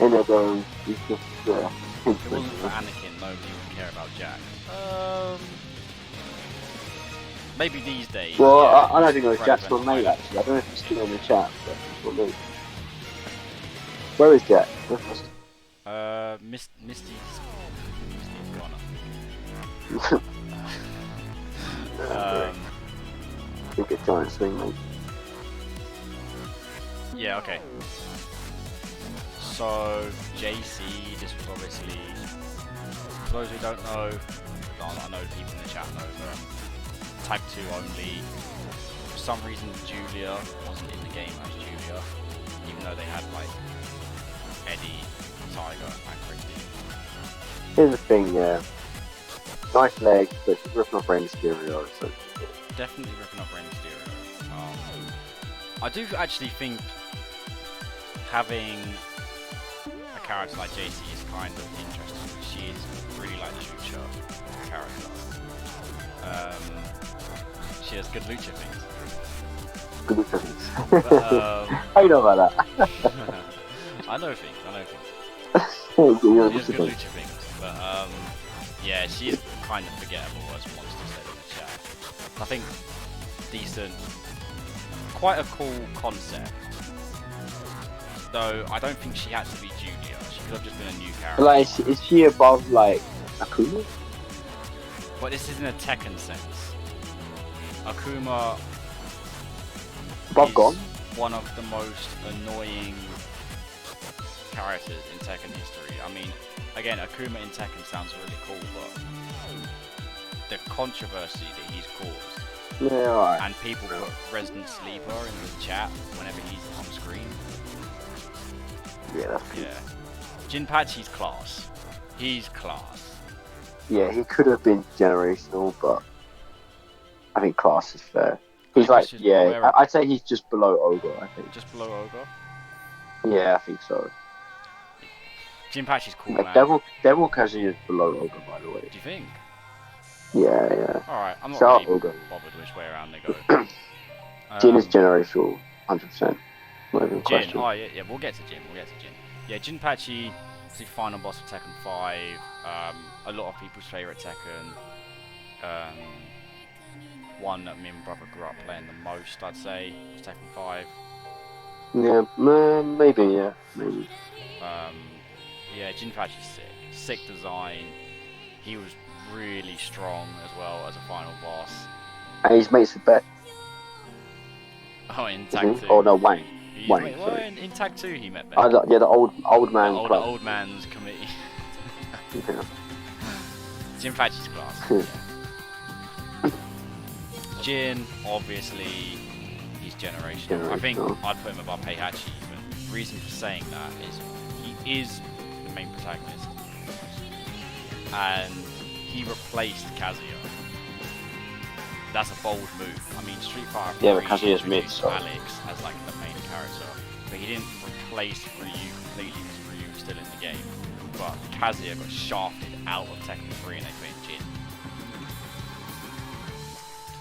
in the game, he's just If it wasn't for Anakin, nobody would care about Jack. Maybe these days. Well, yeah, I don't think it was he's Jack's relevant, my mate I actually. I don't know if he's still in the chat, but he's my mate. Where is Jack? Misty's gone. I think a giant swing, mate. Yeah, okay. So, JC, this was obviously, for those who don't know, I know people in the chat know, Tag 2 only. For some reason, Julia wasn't in the game as Julia, even though they had, like, Eddie, Tiger, and Christy. Here's the thing, yeah. Nice legs, but she's ripping off Rey Mysterio, so... Definitely ripping off Rey Mysterio. I do actually think having a character like JC is kind of interesting. She is really like Lucha character. She has good Lucha things. Good luck, things. But, How you know about that? I know things. You're She has good Lucha things, but yeah, she is kind of forgettable, as Monster said in the chat. I think decent, quite a cool concept. Though I don't think she had to be Junior. She could have just been a new character. Like, is she above, like, Akuma? But this is in a Tekken sense. Akuma Above is Gon? one of the most annoying characters in Tekken history. I mean, again, Akuma in Tekken sounds really cool, but the controversy that he's caused, Yeah, alright. and people put Resident Sleeper in the chat whenever he's on screen. Yeah, that's peak. Yeah. Jinpachi's class. He's class. Yeah, he could have been generational, but I think class is fair. He's like, yeah, I'd say he's just below Ogre, I think. Just below Ogre? Yeah, I think so. Jinpachi's cool, Like, man. Devil Kazuya is below Ogre, by the way. Do you think? Yeah. Alright, I'm not Shout really out Ogre. bothered which way around they go. Jin is generational, 100%. Not even a Jin, question. oh yeah, we'll get to Jin. Yeah, Jinpachi, the final boss of Tekken 5. A lot of people's favourite Tekken. One that me and my brother grew up playing the most, I'd say, was Tekken 5. Yeah, maybe. Yeah, Jinpachi's sick. Sick design. He was really strong as well as a final boss. And his mates with Bet. Oh, in Tag 2. Oh no, Wayne. Well, Sorry. in Tag 2 he met Ben. Yeah, the old man the club. old man's committee. Yeah. Jinpachi's class. Jin, obviously, he's generational. I think I'd put him above Heihachi even. The reason for saying that is he is the main protagonist. And he replaced Kazuya. That's a bold move. I mean, Street Fighter 3 but Kazuya's mid, introduced so... Alex as like the main character. But he didn't replace Ryu completely because Ryu was still in the game. But Kazuya got shafted out of Tekken 3 and they put in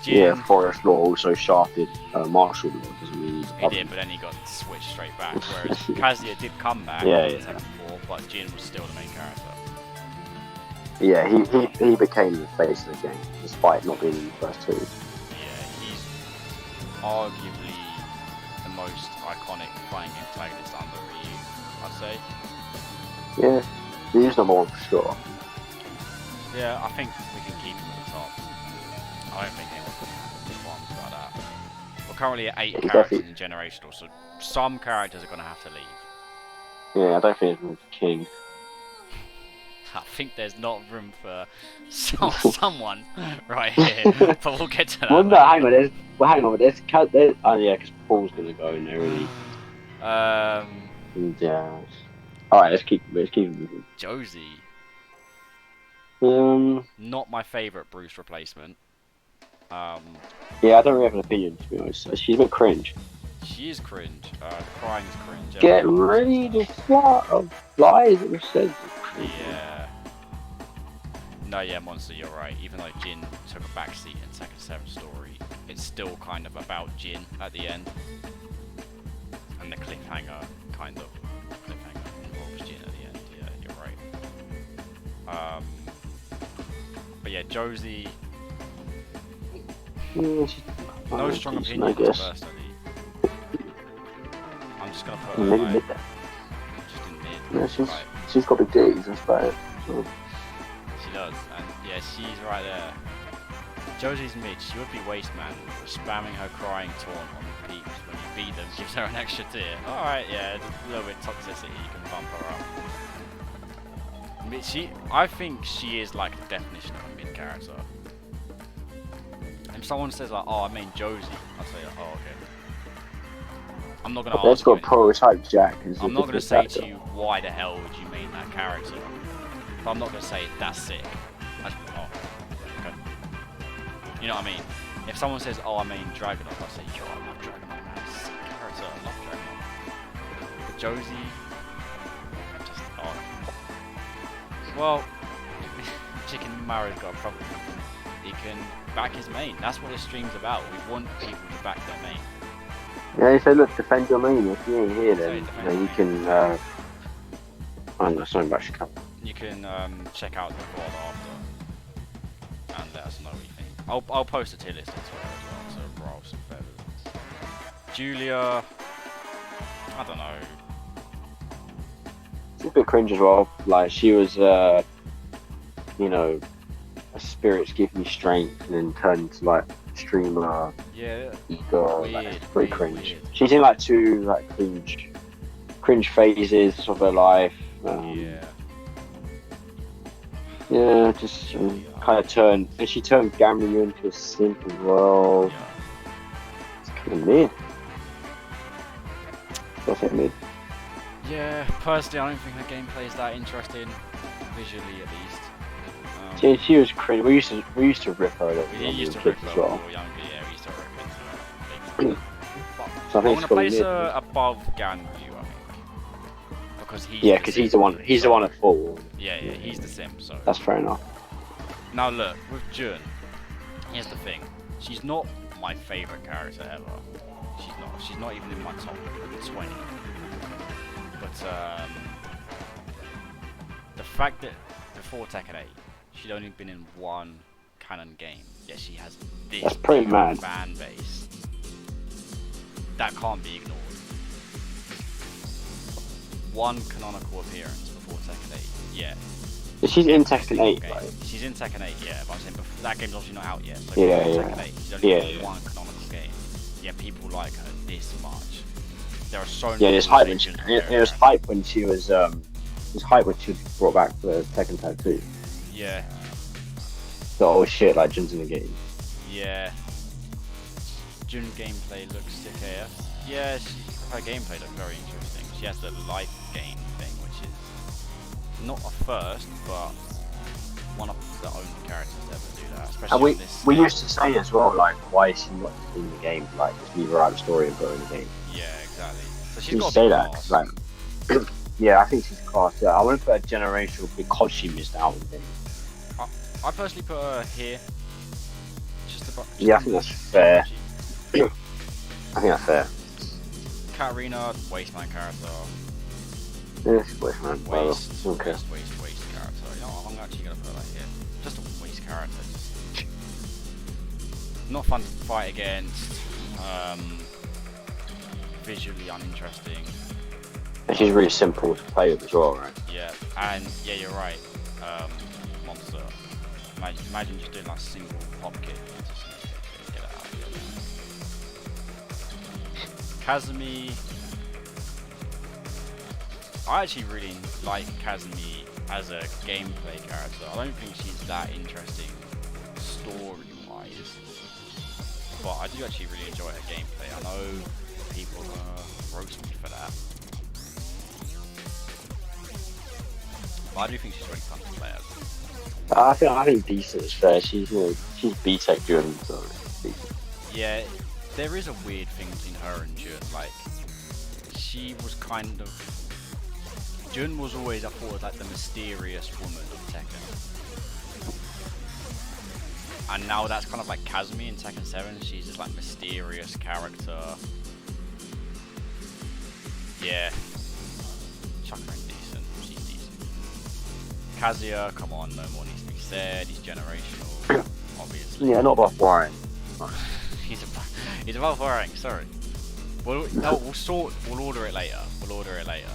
Jin. Yeah, Forest Law also shafted Martial Law, doesn't mean he's He did, but then he got switched straight back. Whereas Kazuya did come back in Tekken 4, but Jin was still the main character. Yeah, he became the face of the game, despite not being in the first two. Yeah, he's arguably the most iconic fighting antagonist under Ryu, I'd say. Yeah, he's number one for sure. Yeah, I think we can keep him at the top. I don't think anyone can have qualms about that. We're currently at 8 characters in Generational, so some characters are going to have to leave. Yeah, I don't think it's room for King. I think there's not room for someone right here, but we'll get to that. Well, no, hang on, there's oh yeah, because Paul's going to go in there, really. Yeah. Alright, let's keep moving. Josie. Not my favourite Bruce replacement. Um, Yeah, I don't really have an opinion to be honest. She's a bit cringe. she is cringe. The crying is cringe. Get Everyone ready mentions to fly. Is it says? that. Yeah. No, yeah, Monster, you're right. Even though Jin took a backseat in Tekken 7 story, it's still kind of about Jin at the end. And the cliffhanger involves Jin at the end. Yeah, you're right. But yeah, Josie. Yeah, No strong decent, I opinions guess. personally. I'm just gonna put her Maybe like, mid there. just in mid. Yeah, Like, she's got big titties, that's about it. So. she does, and yeah, she's right there. Josie's mid. She would be waste man, spamming her crying taunt on repeat when you beat them gives her an extra tier. All right, yeah, just a little bit of toxicity. You can bump her up. I think she is like the definition of a mid character. If someone says like, "Oh, I mean Josie," I'll say, "Oh, okay." I'm not gonna ask. Let's you go prototype Jack. I'm not gonna say to you, "Why the hell would you main that character?" But I'm not gonna say that's sick. Okay. You know what I mean? If someone says, "Oh, I mean Dragunov," I'll say, "Yo, I love Dragunov, man. Sick character. I love Dragunov." But Josie, just well, Chicken Mario's got a problem. He can back his main. That's what this stream's about. We want people to back their main. Yeah, he said, look, defend your main. If you ain't here, then So you can. I don't know, something about Chicago. You can check out the VOD after and let us know what you think. I'll post a tier list on Twitter as well, so roll some feathers. Julia, I don't know. She's a bit cringe as well. Like, she was, a spirits give me strength, and then turned into like streamer. Yeah. Ego, Weird, like, pretty cringe. weird. She's in like two like cringe phases of her life. Yeah. Yeah, just kind of turned, and she turned gambling into a simp as well. Yeah. It's kind of mid. That's it, mid. Yeah, personally, I don't think her gameplay is that interesting, visually at least. She was cringe. We used to rip her. We used to rip her as when well. we were younger. Yeah, we used to rip into her. So I I'm think gonna it's place mid. her above Ganryu, I think, because he's the one at full. Yeah, he's the simp. So That's fair enough. now look with Jun. Here's the thing. She's not my favorite character ever. She's not even in my top 20. But the fact that before Tekken 8, she'd only been in one canon game, yet she has this That's pretty big mad. fan base. That can't be ignored. One canonical appearance before Tekken 8, yeah. She's in Tekken 8, Game. right? She's in Tekken 8, yeah, but I'm saying that game's obviously not out yet, so Yeah, before yeah. Tekken 8, she's only Yeah. one canonical game. Yet people like her this much. There are so many. Yeah, it's hype when conversations it was hype when she was it was hype when she was brought back for Tekken Tag 2. Yeah, So oh shit, like Jin's in the game. yeah. Jun gameplay looks sick here. Yeah, her gameplay looks very interesting. She has the life gain thing, which is not a first, but one of the only characters to ever do that. Especially And on this. we used to say as well, like, why is she not in the game? Like, just leave her out of the story and put her in the game. Yeah, exactly. So We she's used got to say a that, class. 'cause, like, yeah, I think she's class. Yeah, I wouldn't put her generational because she missed out on things. I personally put her here. Yeah, I think that's fair. I think that's fair. Katarina, waste man character. Yeah, she's waste man. Waste, Okay. waste character. You know what, I'm actually gonna put that here. Just a waste character. Just not fun to fight against. Visually uninteresting. And she's really simple to play with as well, right? Yeah, and yeah, you're right. Monster. Imagine just doing like a single hop kick. Just get it out of here. Kazumi. I actually really like Kazumi as a gameplay character. I don't think she's that interesting story-wise, but I do actually really enjoy her gameplay. I know people roast me for that, but I do think she's really fun to play as. I think decent is fair. She's B-Tech Jun, so decent. Yeah, there is a weird thing between her and Jun. Like, she was kind of. Jun was always, I thought, was like the mysterious woman of Tekken. And now that's kind of like Kazumi in Tekken 7. She's just like mysterious character. Yeah. Chuck her in decent. She's decent. Kazuya, come on, no more needs to be said. He's generational, obviously. Yeah, not about Warren. He's above Warring, sorry. We'll order it later. We'll order it later.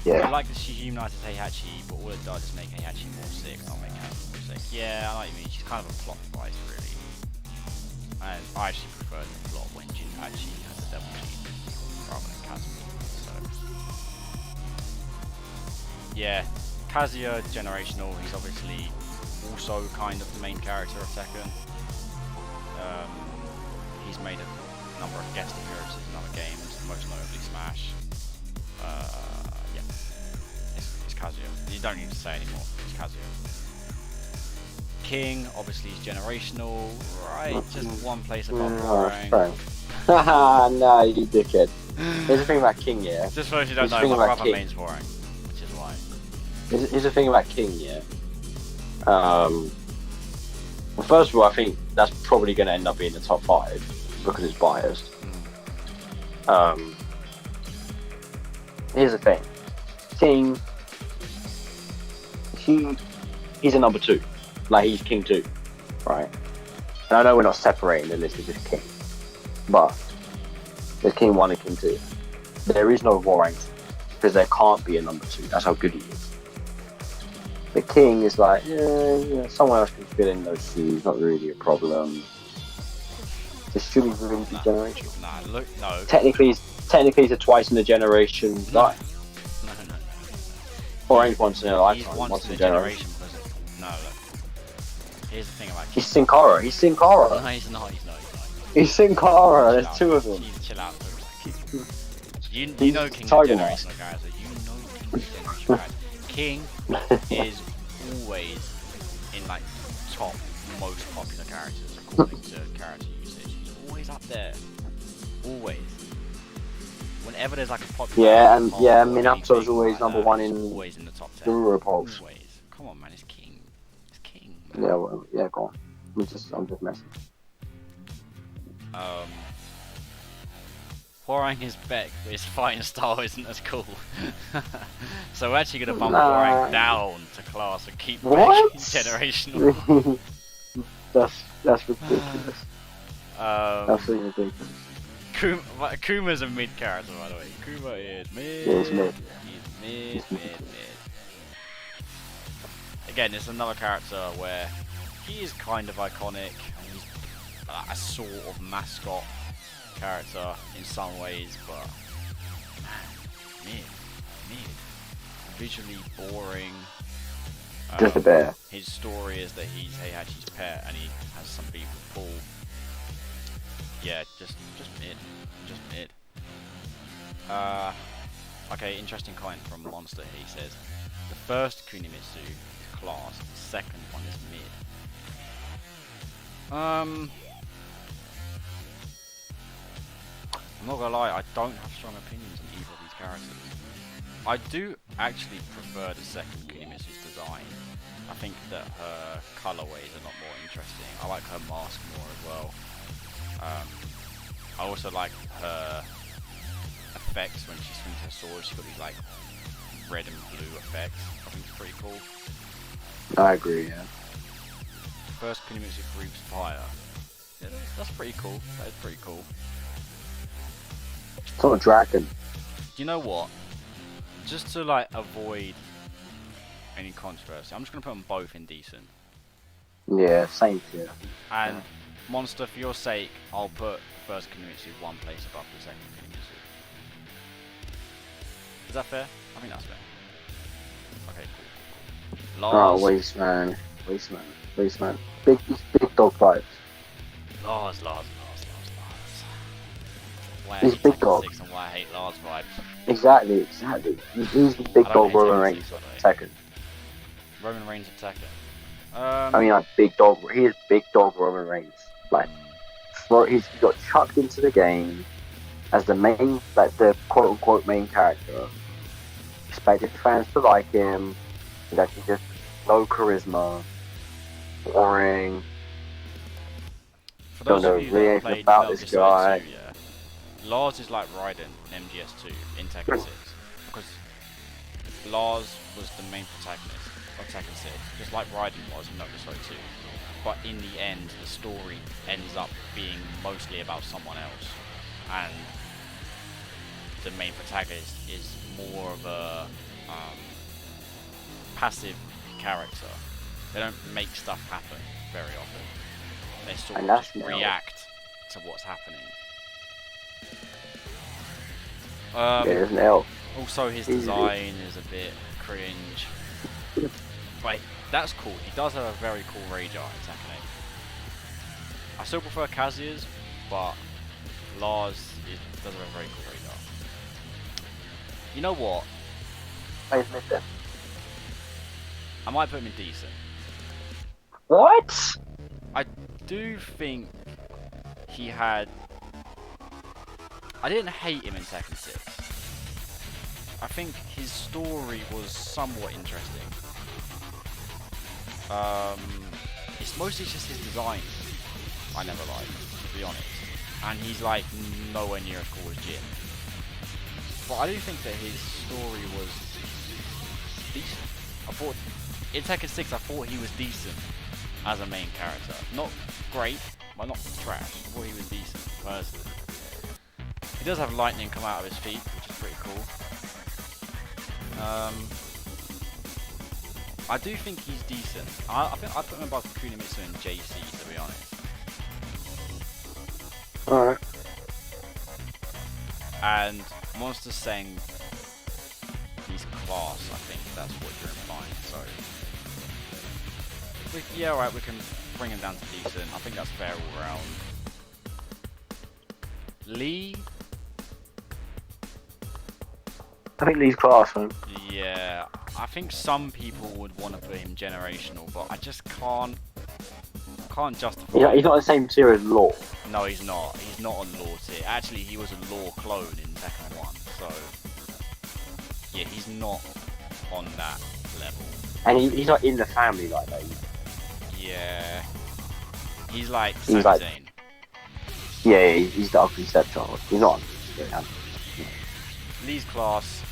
Yeah. I like that she humanizes Heihachi, but all it does is make Heihachi more sick, not make Heihachi more sick. Yeah, I know what you mean. She's kind of a plot device, really. And I actually prefer the plot when Jinpachi has the double cheat rather than Kazumi. So, yeah, Kazuya generational. He's obviously also kind of the main character of Tekken. He's made a number of guest appearances in other games, most notably Smash. Yeah, it's Kazuya. You don't need to say anymore. It's Kazuya. King, obviously, is generational, right? Just one place above Warang. Haha, no, you dickhead. Here's the thing about King, yeah. Just for those who don't know, my brother mains Warang, which is why. Here's the thing about King, yeah. Well, first of all, I think that's probably going to end up being the top 5 because it's biased. Here's the thing, King, he's a number 2, like he's King 2, right? And I know we're not separating the list of just King, but there's King 1 and King 2. There is no Warang because there can't be a number 2. That's how good he is. The King is like, yeah, someone else can fill in those shoes, not really a problem. Should be really generational. Nah, look, no. Technically, he's a twice in a generation guy. No. Or ain't once in a lifetime. He's once in a generation. No, look. Here's the thing about King. He's Sin Cara. He's Sin Cara. No, he's not. He's Sin Cara. There's 2 of them. Chill out. You know King's a generational character. You know King's a generational character. King is always in like top most popular characters according to character usage. He's always up there. Always. Whenever there's like a popular Minato's always number 1 in always in the top 10. Europulse. Always. Come on, man, it's King. It's King. Man. Yeah, go on. I'm just messing. Hwoarang is Beck, but his fighting style isn't as cool. So we're actually gonna bump Hwoarang down to class and keep Beck generational. That's ridiculous. Absolutely ridiculous. Kuma's a mid character, by the way. Kuma is mid. Yeah, he's mid. He's mid. Again, it's another character where he is kind of iconic. He's a sort of mascot character in some ways, but man, mid. Visually boring. Just a bear. His story is that he's Heihachi's pet and he has some beef with Paul. Yeah, just mid. Okay, interesting comment from Monster. He says the first Kunimitsu is class, the second one is mid. I'm not gonna lie, I don't have strong opinions on either of these characters. I do actually prefer the second Kunimitsu's design. I think that her colorway is a lot more interesting. I like her mask more as well. I also like her effects when she swings her sword. She's got these like red and blue effects. I think it's pretty cool. I agree, yeah. First Kunimitsu breathes fire. Yeah, that's pretty cool. That is pretty cool. It's not a dragon. Do you know what? Just to like avoid any controversy, I'm just gonna put them both in decent. Yeah, same here. And Monster, for your sake, I'll put the first Kunimitsu one place above the second Kunimitsu. Is that fair? I think that's fair. Okay, cool. Oh, Wasteman. Big dog vibes. Lars. Why He's I hate big Tekken dog. 6 and why I hate Lars vibes. Exactly. He's the big dog rolling ranks of Tekken. Roman Reigns of Tekken. I mean, like big dog. He is big dog Roman Reigns. Like, he got chucked into the game as the main, like the quote unquote main character. Expected fans to like him. He's actually just no charisma, boring. For those Don't know of you really that anything played about Metal this Gear guy. Solid 2, yeah, Lars is like Raiden in MGS2 in Tekken 6 because Lars was the main protagonist of Tekken 6, just like Raiden was in Metal Gear Solid 2. But in the end, the story ends up being mostly about someone else, and the main protagonist is more of a passive character. They don't make stuff happen very often. They sort of just react to what's happening. Yeah, there's an L. Also, his design is a bit cringe. But that's cool. He does have a very cool rage art in Tekken 8. I still prefer Kazuya's, but Lars does have a very cool rage art. You know what? I might put him in decent. What? I do think he had... I didn't hate him in Tekken 6. I think his story was somewhat interesting. It's mostly just his design I never liked, to be honest. And he's like nowhere near as cool as Jin. But I do think that his story was decent. I thought in Tekken 6 I thought he was decent as a main character. Not great, but not trash. I thought he was decent personally. He does have lightning come out of his feet, which is pretty cool. I do think he's decent. I think I'd put him above Kunimitsu and JC, to be honest. Alright. And Monster's saying he's class, I think that's what you're implying, so... yeah, alright, we can bring him down to decent. I think that's fair all round. Lee? I think Lee's class, man. Yeah, I think some people would want to put him generational, but I just can't justify. He's not the same tier as Law. No, he's not. He's not on Law tier. Actually, he was a Law clone in Tekken 1, so yeah, he's not on that level. And he's not in the family like that either. Yeah, he's like He's Sami like- Zayn. Yeah, he's the ugly stepchild. He's not. Yeah. Lee's class.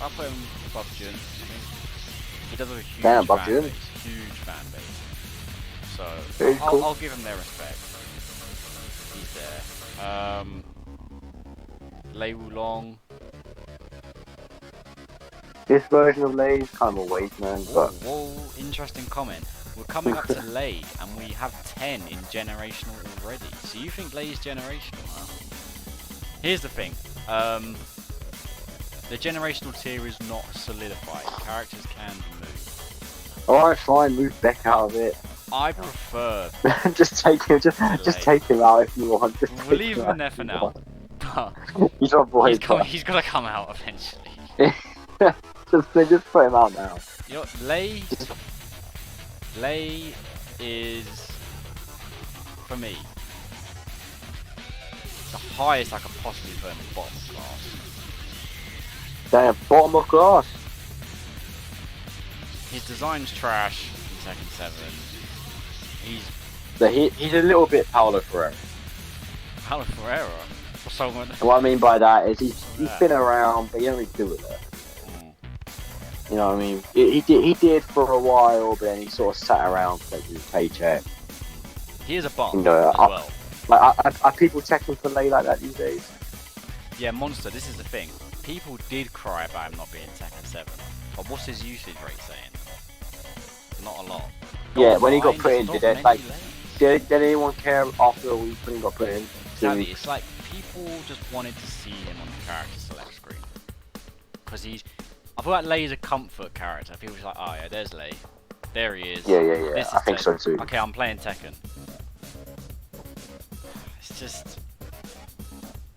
I'll put him above Jun. I think he does have a huge Damn, above fan Jun. base. Huge fan base. So Very cool. I'll give him their respect. He's there. Lei Wulong. This version of Lei is kind of a waste, man. But Whoa, interesting comment. We're coming up to Lei, and we have 10 in generational already. So you think Lei's generational, huh? Here's the thing. The generational tier is not solidified. Characters can be moved. alright, fine. Move Beck out of it. I prefer. just take him. Just take him out if you want. Just We'll take leave him there for now. But He's our boy. he's got to come out eventually. just put him out now. You know, Lei is, for me, the highest I could possibly put him in bottom of class. Damn, bottom of class. His design's trash in Tekken 7. He's a little bit Paulo Ferreira. Paulo Ferreira. For someone. And what I mean by that is he's been around, but he don't really do with it. You know what I mean? He did for a while, but then he sort of sat around collecting his paycheck. He is a bum You know, as well. Like, are people checking for Lei like that these days? Yeah, Monster, this is the thing. People did cry about him not being in Tekken 7. But what's his usage rate saying? Not a lot. Yeah, when he got put in, Not did it, many like, Leis. did anyone care after a week when he got put in? Exactly, it's like people just wanted to see him on the character select screen. Because I feel like Lei is a comfort character. People are like, oh yeah, there's Lei. There he is. Yeah. This is I think so Tekken. too. Okay, I'm playing Tekken. It's just...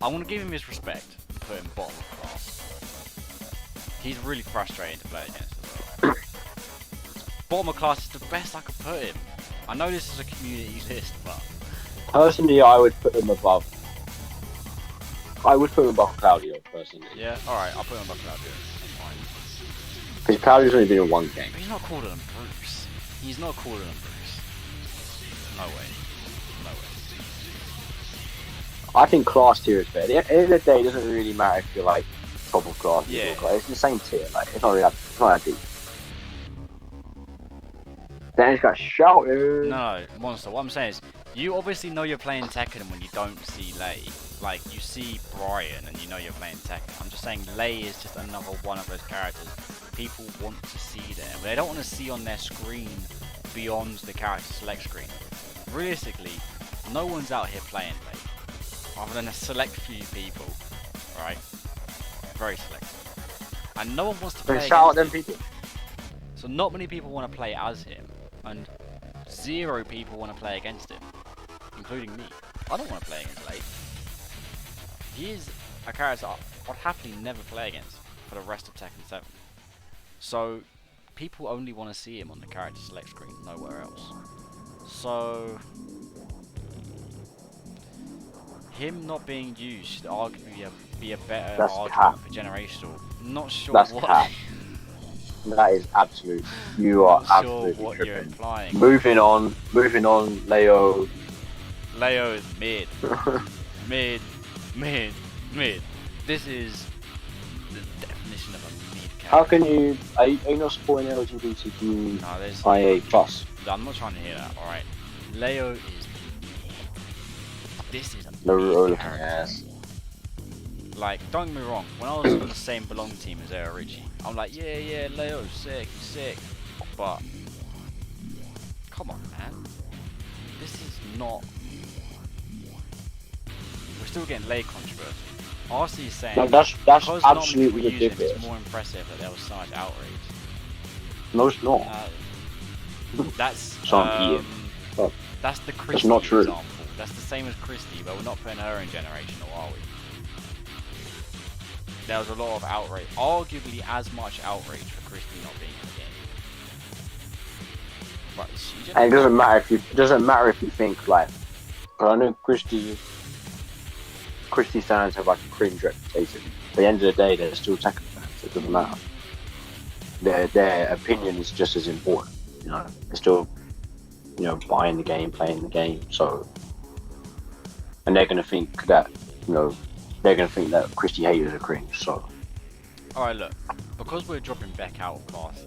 I want to give him his respect and put him bottom of class. He's really frustrating to play against as well. Bottom of class is the best I could put him. I know this is a community list, but Personally, I would put him above. I would put him above Claudio, personally. yeah, alright, I'll put him above Claudio. That's fine. Because Claudio's only been in one game. But he's not cooler than Bruce. He's not cooler than Bruce. No way. No way. I think class tier is fair. At the end of the day, it doesn't really matter if you're like top of class. Yeah. Class. It's the same tier. Like it's not really it's not that deep. Then he's got shouted. No, Monster, what I'm saying is, you obviously know you're playing Tekken when you don't see Lei. Like, you see Brian and you know you're playing Tekken. I'm just saying Lei is just another one of those characters people want to see there. But they don't want to see on their screen beyond the character select screen. Realistically, no one's out here playing Lei. Other than a select few people, right? Very selective. And no one wants to play Shout out against them him. people. So not many people want to play as him, and 0 people want to play against him, including me. I don't want to play against Lei. He is a character I'd happily never play against for the rest of Tekken 7. So people only want to see him on the character select screen, nowhere else. So him not being used should arguably be a better That's argument cap. for generational. Not sure That's what. cap. That is absolute. You are Not sure absolutely what you're tripping. implying. Moving on, Leo. Leo is mid. Mid. This is the definition of a mid character. How can you? Are you not supporting LGBTQ No, there's. IA plus? I'm not trying to hear that. All right. Leo is. This is a No, mid character. yes. Like, don't get me wrong. When I was on the same belong team as Aero Richie, I'm like, yeah, Leo's sick, he's sick. But come on, man. This is not. We're still getting Lei controversy. RC is saying No, that's because not many absolutely people use him, ridiculous. it's more impressive that there was so much outrage. No, it's not. That's Some idiot. Oh, that's the Christie not true. example. That's the same as Christie, but we're not putting her in generational, are we? There was a lot of outrage, arguably as much outrage for Christie not being in the game. But she just And it doesn't matter if you think like. But I know Christie fans have like a cringe reputation. At the end of the day, they're still Tekken fans. So it doesn't matter. Their opinion is just as important. You know, they're still, buying the game, playing the game. So, and they're gonna think that, Christie haters are cringe. So, alright, look, because we're dropping Beck out of class,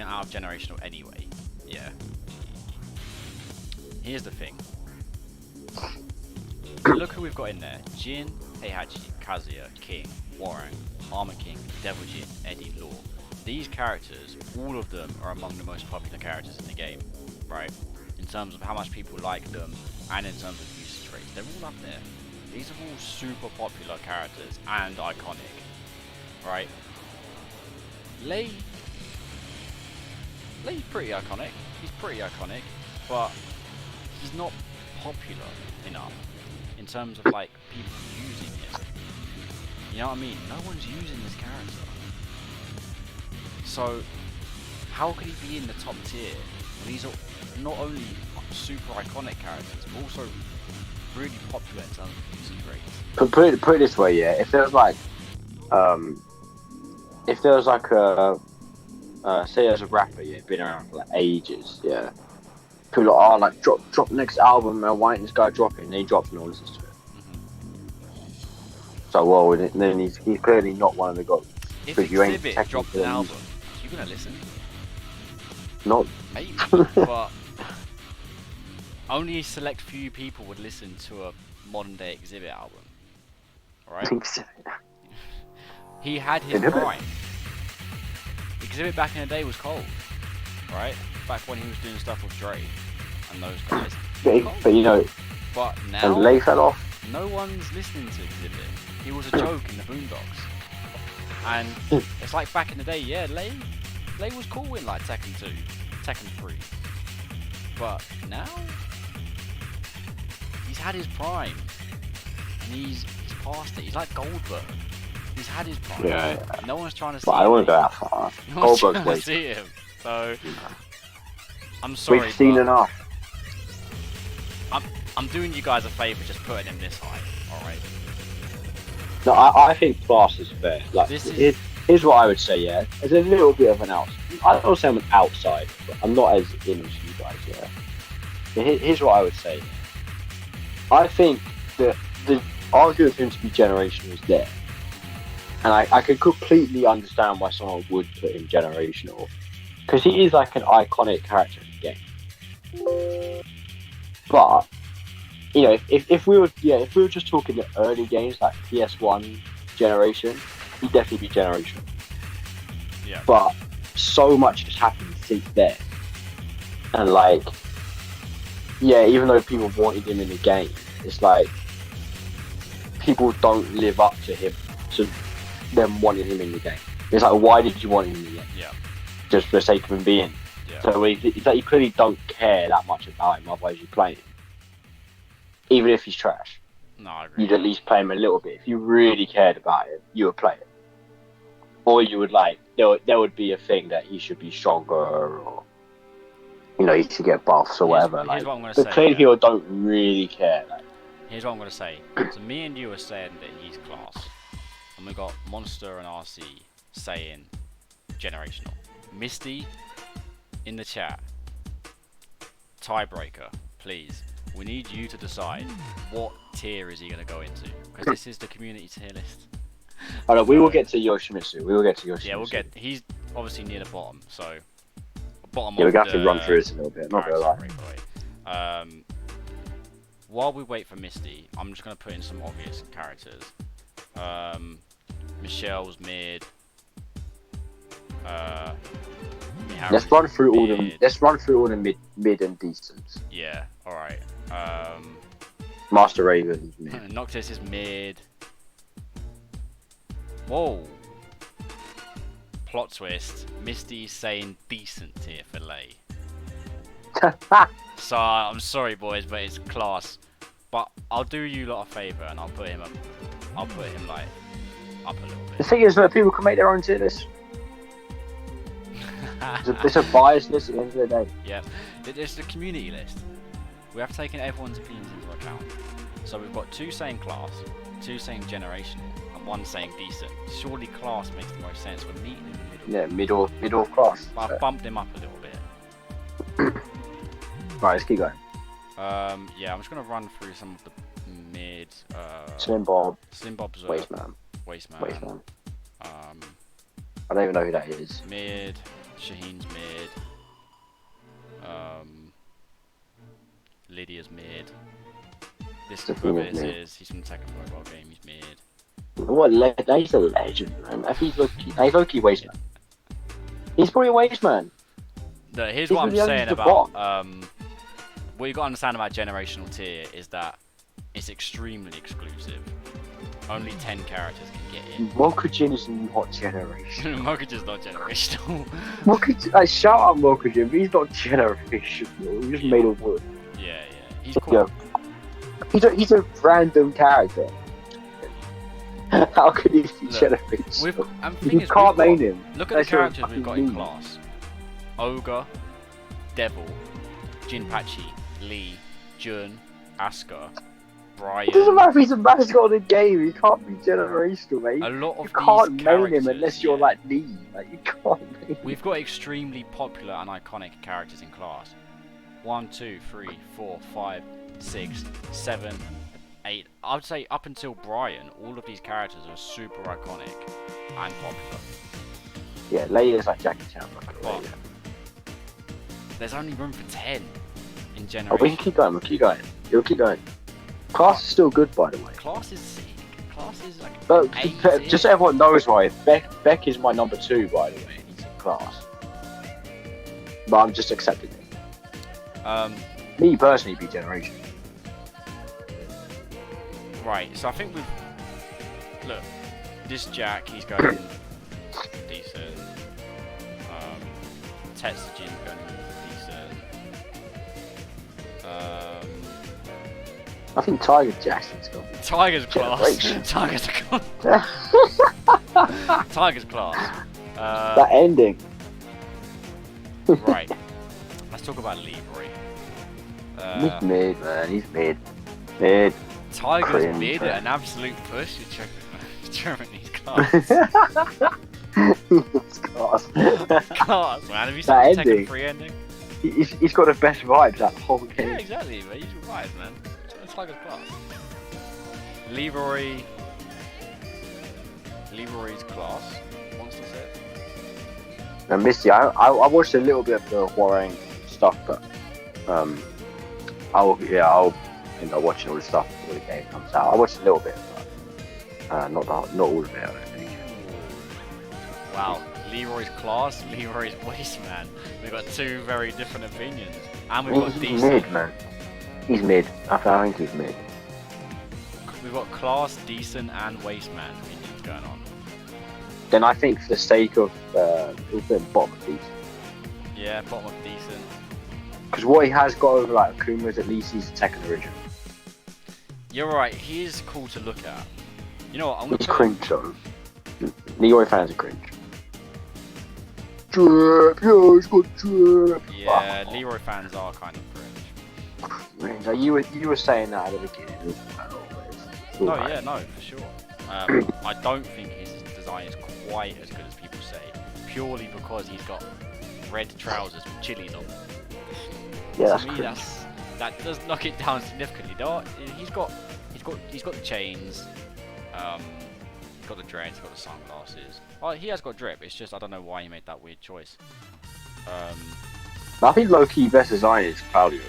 out of generational anyway, yeah. Here's the thing. Look who we've got in there. Jin, Heihachi, Kazuya, King, Warren, Armor King, Devil Jin, Eddie, Law. These characters, all of them are among the most popular characters in the game, right? In terms of how much people like them, and in terms of usage rates. They're all up there. These are all super popular characters and iconic, right? Lei's pretty iconic. He's pretty iconic, but he's not popular enough in terms of like people using him. You know what I mean? No one's using this character. So how could he be in the top tier when these are not only super iconic characters, but also really popular in terms of usage rates? put it this way, yeah. If there was like say there's a rapper, yeah, been around for like ages, yeah. People are like, drop next album, man. Why ain't this guy dropping? And he drops, no one listens to it. So well, then he's clearly not one of the gods. If Because you ain't Exhibit dropped an technically- album, you gonna listen? Not Maybe, but only a select few people would listen to a modern day Exhibit album. Alright? He had his Exhibit? prime. Exhibit back in the day was cold. Right? Back when he was doing stuff with Dre and those guys. but But and now Lei fell off. no one's listening to Exhibit. He was a joke in the Boondocks. And it's like back in the day, yeah, Lei was cool in like Tekken 2, Tekken 3. But now he's had his prime. And he's past it. He's like Goldberg. He's had his prime. Yeah. No one's trying to see But I him. don't want to go that far. No one's Goldberg's trying to way. see him. So, I'm sorry, We've seen but enough. I'm doing you guys a favour just putting him this high. Alright. No, I think class is fair. Like, This is- here's what I would say. Yeah, there's a little bit of an outside. I don't say I'm an outside, but I'm not as in as you guys. Yeah. But here's what I would say. I think that the argument for him to be generational is there, and I can completely understand why someone would put him generational, because he is like an iconic character in the game. But you know, if we were just talking the early games like PS1 generation, he'd definitely be generational. Yeah. But so much has happened since then, and like, yeah, even though people wanted him in the game, it's like people don't live up to him, to them wanting him in the game. It's like, why did you want him in the game? Yeah. Just for the sake of him being. Yeah. So it's like you clearly don't care that much about him, otherwise you play him. Even if he's trash, No, I agree. you'd at least play him a little bit. If you really cared about him, you would play it. Or you would like, there would be a thing that he should be stronger, or you know, he should get buffs or whatever. Here's Like, what I'm gonna but say, clearly yeah. people don't really care. Like, Here's what I'm gonna say. So me and you are saying that he's class, and we got Monster and RC saying generational. Misty in the chat. Tiebreaker, please. We need you to decide what tier is he gonna go into, because this is the community tier list. I know, we will get to Yoshimitsu. We will get to Yoshimitsu. Yeah, we'll get. He's obviously near the bottom, so bottom. Yeah, we're of gonna have to the run through this a little bit. Not gonna lie. comparison breakaway. While we wait for Misty, I'm just gonna put in some obvious characters. Michelle's mid. Let's run through all the. mid. Let's run through all the mid and decents. Yeah. All right. Master Raven's mid. Noctis is mid. Whoa. Plot twist. Misty's saying decent tier for Lei. So I'm sorry, boys, but it's class. But I'll do you lot a favour and I'll put him up. I'll put him like up a little The bit. thing is that people can make their own tier list. It's a biased list at the end of the day. Yeah, it's the community list. We have taken everyone's opinions into account. So we've got 2 saying class, 2 saying generational, and 1 saying decent. Surely class makes the most sense. We're meeting in the middle. Yeah, middle class. But I've bumped him up a little bit. Right, let's keep going. Yeah, I'm just gonna run through some of the mid. Slim Bob, Slim Bob's Wasteman. Wasteman. I don't even know who that is. Mid. Shaheen's mid. Lydia's mid. This Stephanie whoever is this mid. is, he's from the Tekken mobile game. He's mid. What? He's a legend, man. I think he's low-key Wasteman. He's probably a Wasteman. Look, here's He's what I'm really saying only the about what you got to understand about generational tier is that it's extremely exclusive. Only 10 characters can get in. Mokujin is not generation. Mokuja's not generational. Mokujin, shout out Mokujin, but he's not generational. He's just made of wood. Yeah. He's cool. Yeah. He's a random character. How could he be generational? You can't main him. Look at the That's your characters we've got in fucking class. Ogre, Devil, Jinpachi, Lee, Jun, Asuka, Brian. It doesn't matter if he's a mascot of the game, he can't be generational, mate. A lot of You can't these main him characters, unless you're yeah. like Lee. Like, you can't main him. We've got extremely popular and iconic characters in class. 1, 2, 3, 4, 5, 6, 7, 8. I'd say up until Brian, all of these characters are super iconic and popular. Yeah, Leia's like Jackie Chan. But there's only room for 10 in Oh, generation. we can keep going, we'll keep going. You'll keep going. Class is still good, by the way. Class is sick. Class is like But 8. just so everyone knows, right, Beck is my number 2, by the way, and he's in class. But I'm just accepting it. Me personally, be generation. Right, so I think we've... Look, this Jack, he's going decent. Tetsujin's going decent. I think Tiger Jackson's got Tiger's class. Generation. Tiger's a con. Tiger's class. That ending. Right. Let's talk about Leroy. He's mid, man. He's mid. Mid. Tiger's Cringe, mid man. an absolute push with Germany's class. He's class. Class, man. Have you seen That the ending. Tekken 3 ending? He's got the best vibes that whole game. Yeah, exactly, man. He's right, man. Tiger's class. Leroy's class. Monster set. And Misty, I watched a little bit of the Huarang stuff, but I'll end up watching all the stuff before the game comes out. I watched a little bit, but not all of it. I don't think. Wow, Leroy's class, Leroy's waste, man. We've got two very different opinions, and we've got He's decent. mid, man. He's mid. I think he's mid. We've got class, decent, and waste man opinions going on. Then I think for the sake of he'll be bottom of decent. Yeah, bottom of decent. Because what he has got over like Akuma's, at least he's a Tekken original. You're right. He is cool to look at. You know what? I'm He's gonna cringe though. Leroy fans are cringe. Drip, yeah, he's got drip. Yeah, Leroy fans are kind of cringe. Cringe. Like you were saying that at the beginning. No, yeah, no, for sure. I don't think his design is quite as good as people say, purely because he's got red trousers with chilies on them. Yeah, that's To me, cringe. that does knock it down significantly. Though he's got the chains, he's got the dreads, he's got the sunglasses. Oh, he has got drip. It's just I don't know why he made that weird choice. I think low-key best design is Claudio.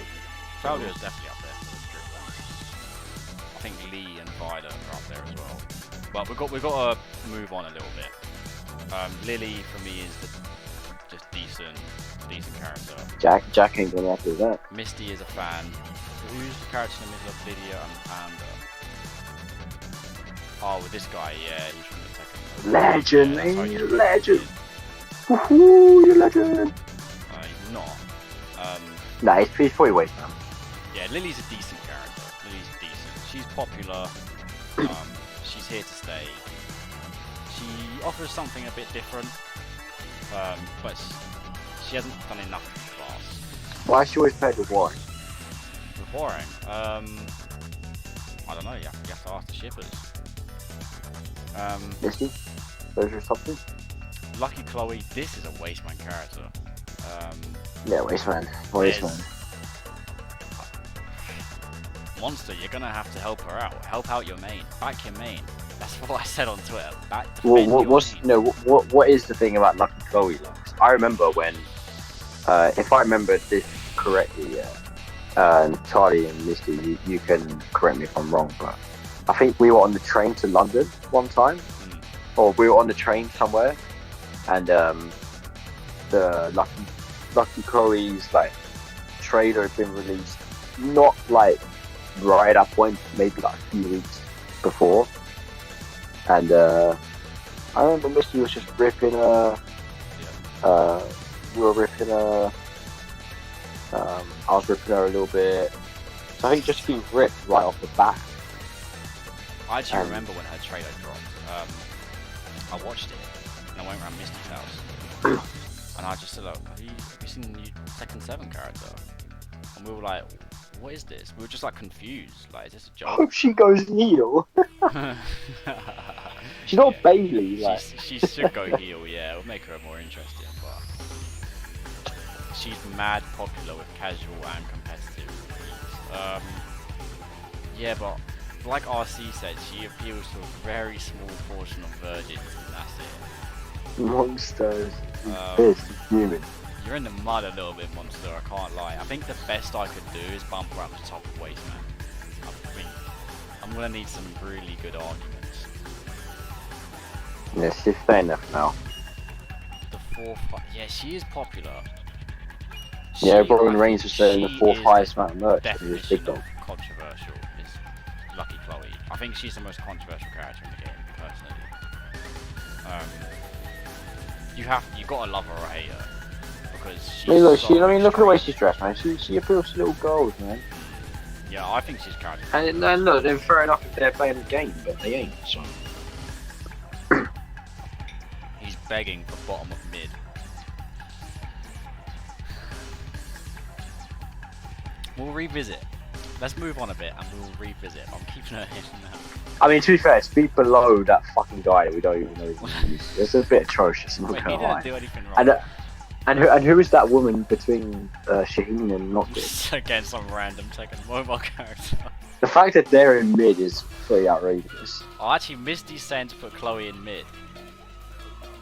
Claudio's definitely up there. I think Lee and Violet are up there as well. But we've got to move on a little bit. Lily for me is just decent character. Jack ain't gonna have to do that. Misty is a fan. Who's the character in the middle of Lydia and Panda? Oh, with this guy, yeah, he's from the Tekken. Legend, Yeah, that's how man, you legend. it. Woohoo, you're legend. He's not. Nah, he's probably way down. Yeah, Lily's a decent character. Lily's decent. She's popular. She's here to stay. She offers something a bit different, but she hasn't done enough in the class. Why is she always paired with Warren? With Huarang, I don't know. You have to ask the shippers. Misty? Those are something? Lucky Chloe. This is a wasteman character. Yeah, Wasteman. There's- Wasteman. Monster, you're gonna have to help her out. Help out your main. Back your main. That's what I said on Twitter. What is the thing about Lucky Chloe? Like, I remember when, if I remember this correctly, Charlie and Misty, you can correct me if I'm wrong, but I think we were on the train to London one time, or we were on the train somewhere, and the Lucky Chloe's like trailer had been released, not like right at point, maybe like a few weeks before, and I remember Misty was just ripping her. We were ripping her. I was ripping her a little bit. So I think just being ripped right off the bat. I actually remember when her trailer dropped. I watched it and I went around Misty's house and I just said, "Look, have you seen the new Tekken 7 character?" And we were like, "What is this?" We were just like confused. Like, is this a I joke? hope she goes heel. She's not Bailey. Like. She should go heel, yeah. It'll make her more interesting, but she's mad popular with casual and competitive. Yeah, but like RC said, she appeals to a very small portion of virgins, and that's it. Monsters. Um, Human. You're in the mud a little bit, Monster, I can't lie. I think the best I could do is bump her up to top of waste, man. I think I'm gonna need some really good arguments. Yeah, she's fair enough now. The fourth, yeah, she is popular. Yeah, She- Roman I Reigns think was saying the she fourth is highest amount of merch. He was definition big dog. of controversial is Lucky Chloe. I think she's the most controversial character in the game, personally. You gotta love her or hate her because she's. I mean, look, so look at the way straight. she's dressed, man. She appeals to little girls, man. Yeah, I think she's character. And look, then fair enough if they're playing the game, but they ain't. So. begging for bottom of mid. We'll revisit. Let's move on a bit and we'll revisit. I'm keeping her hidden now. I mean, to be fair, to be below that fucking guy that we don't even know his name. It's a bit atrocious. I'm not Wait, he gonna didn't lie. do anything wrong. And who is that woman between Shaheen and Noctis? Again, some random Tekken mobile character. The fact that they're in mid is pretty outrageous. Oh, actually, Misty's saying to put Chloe in mid.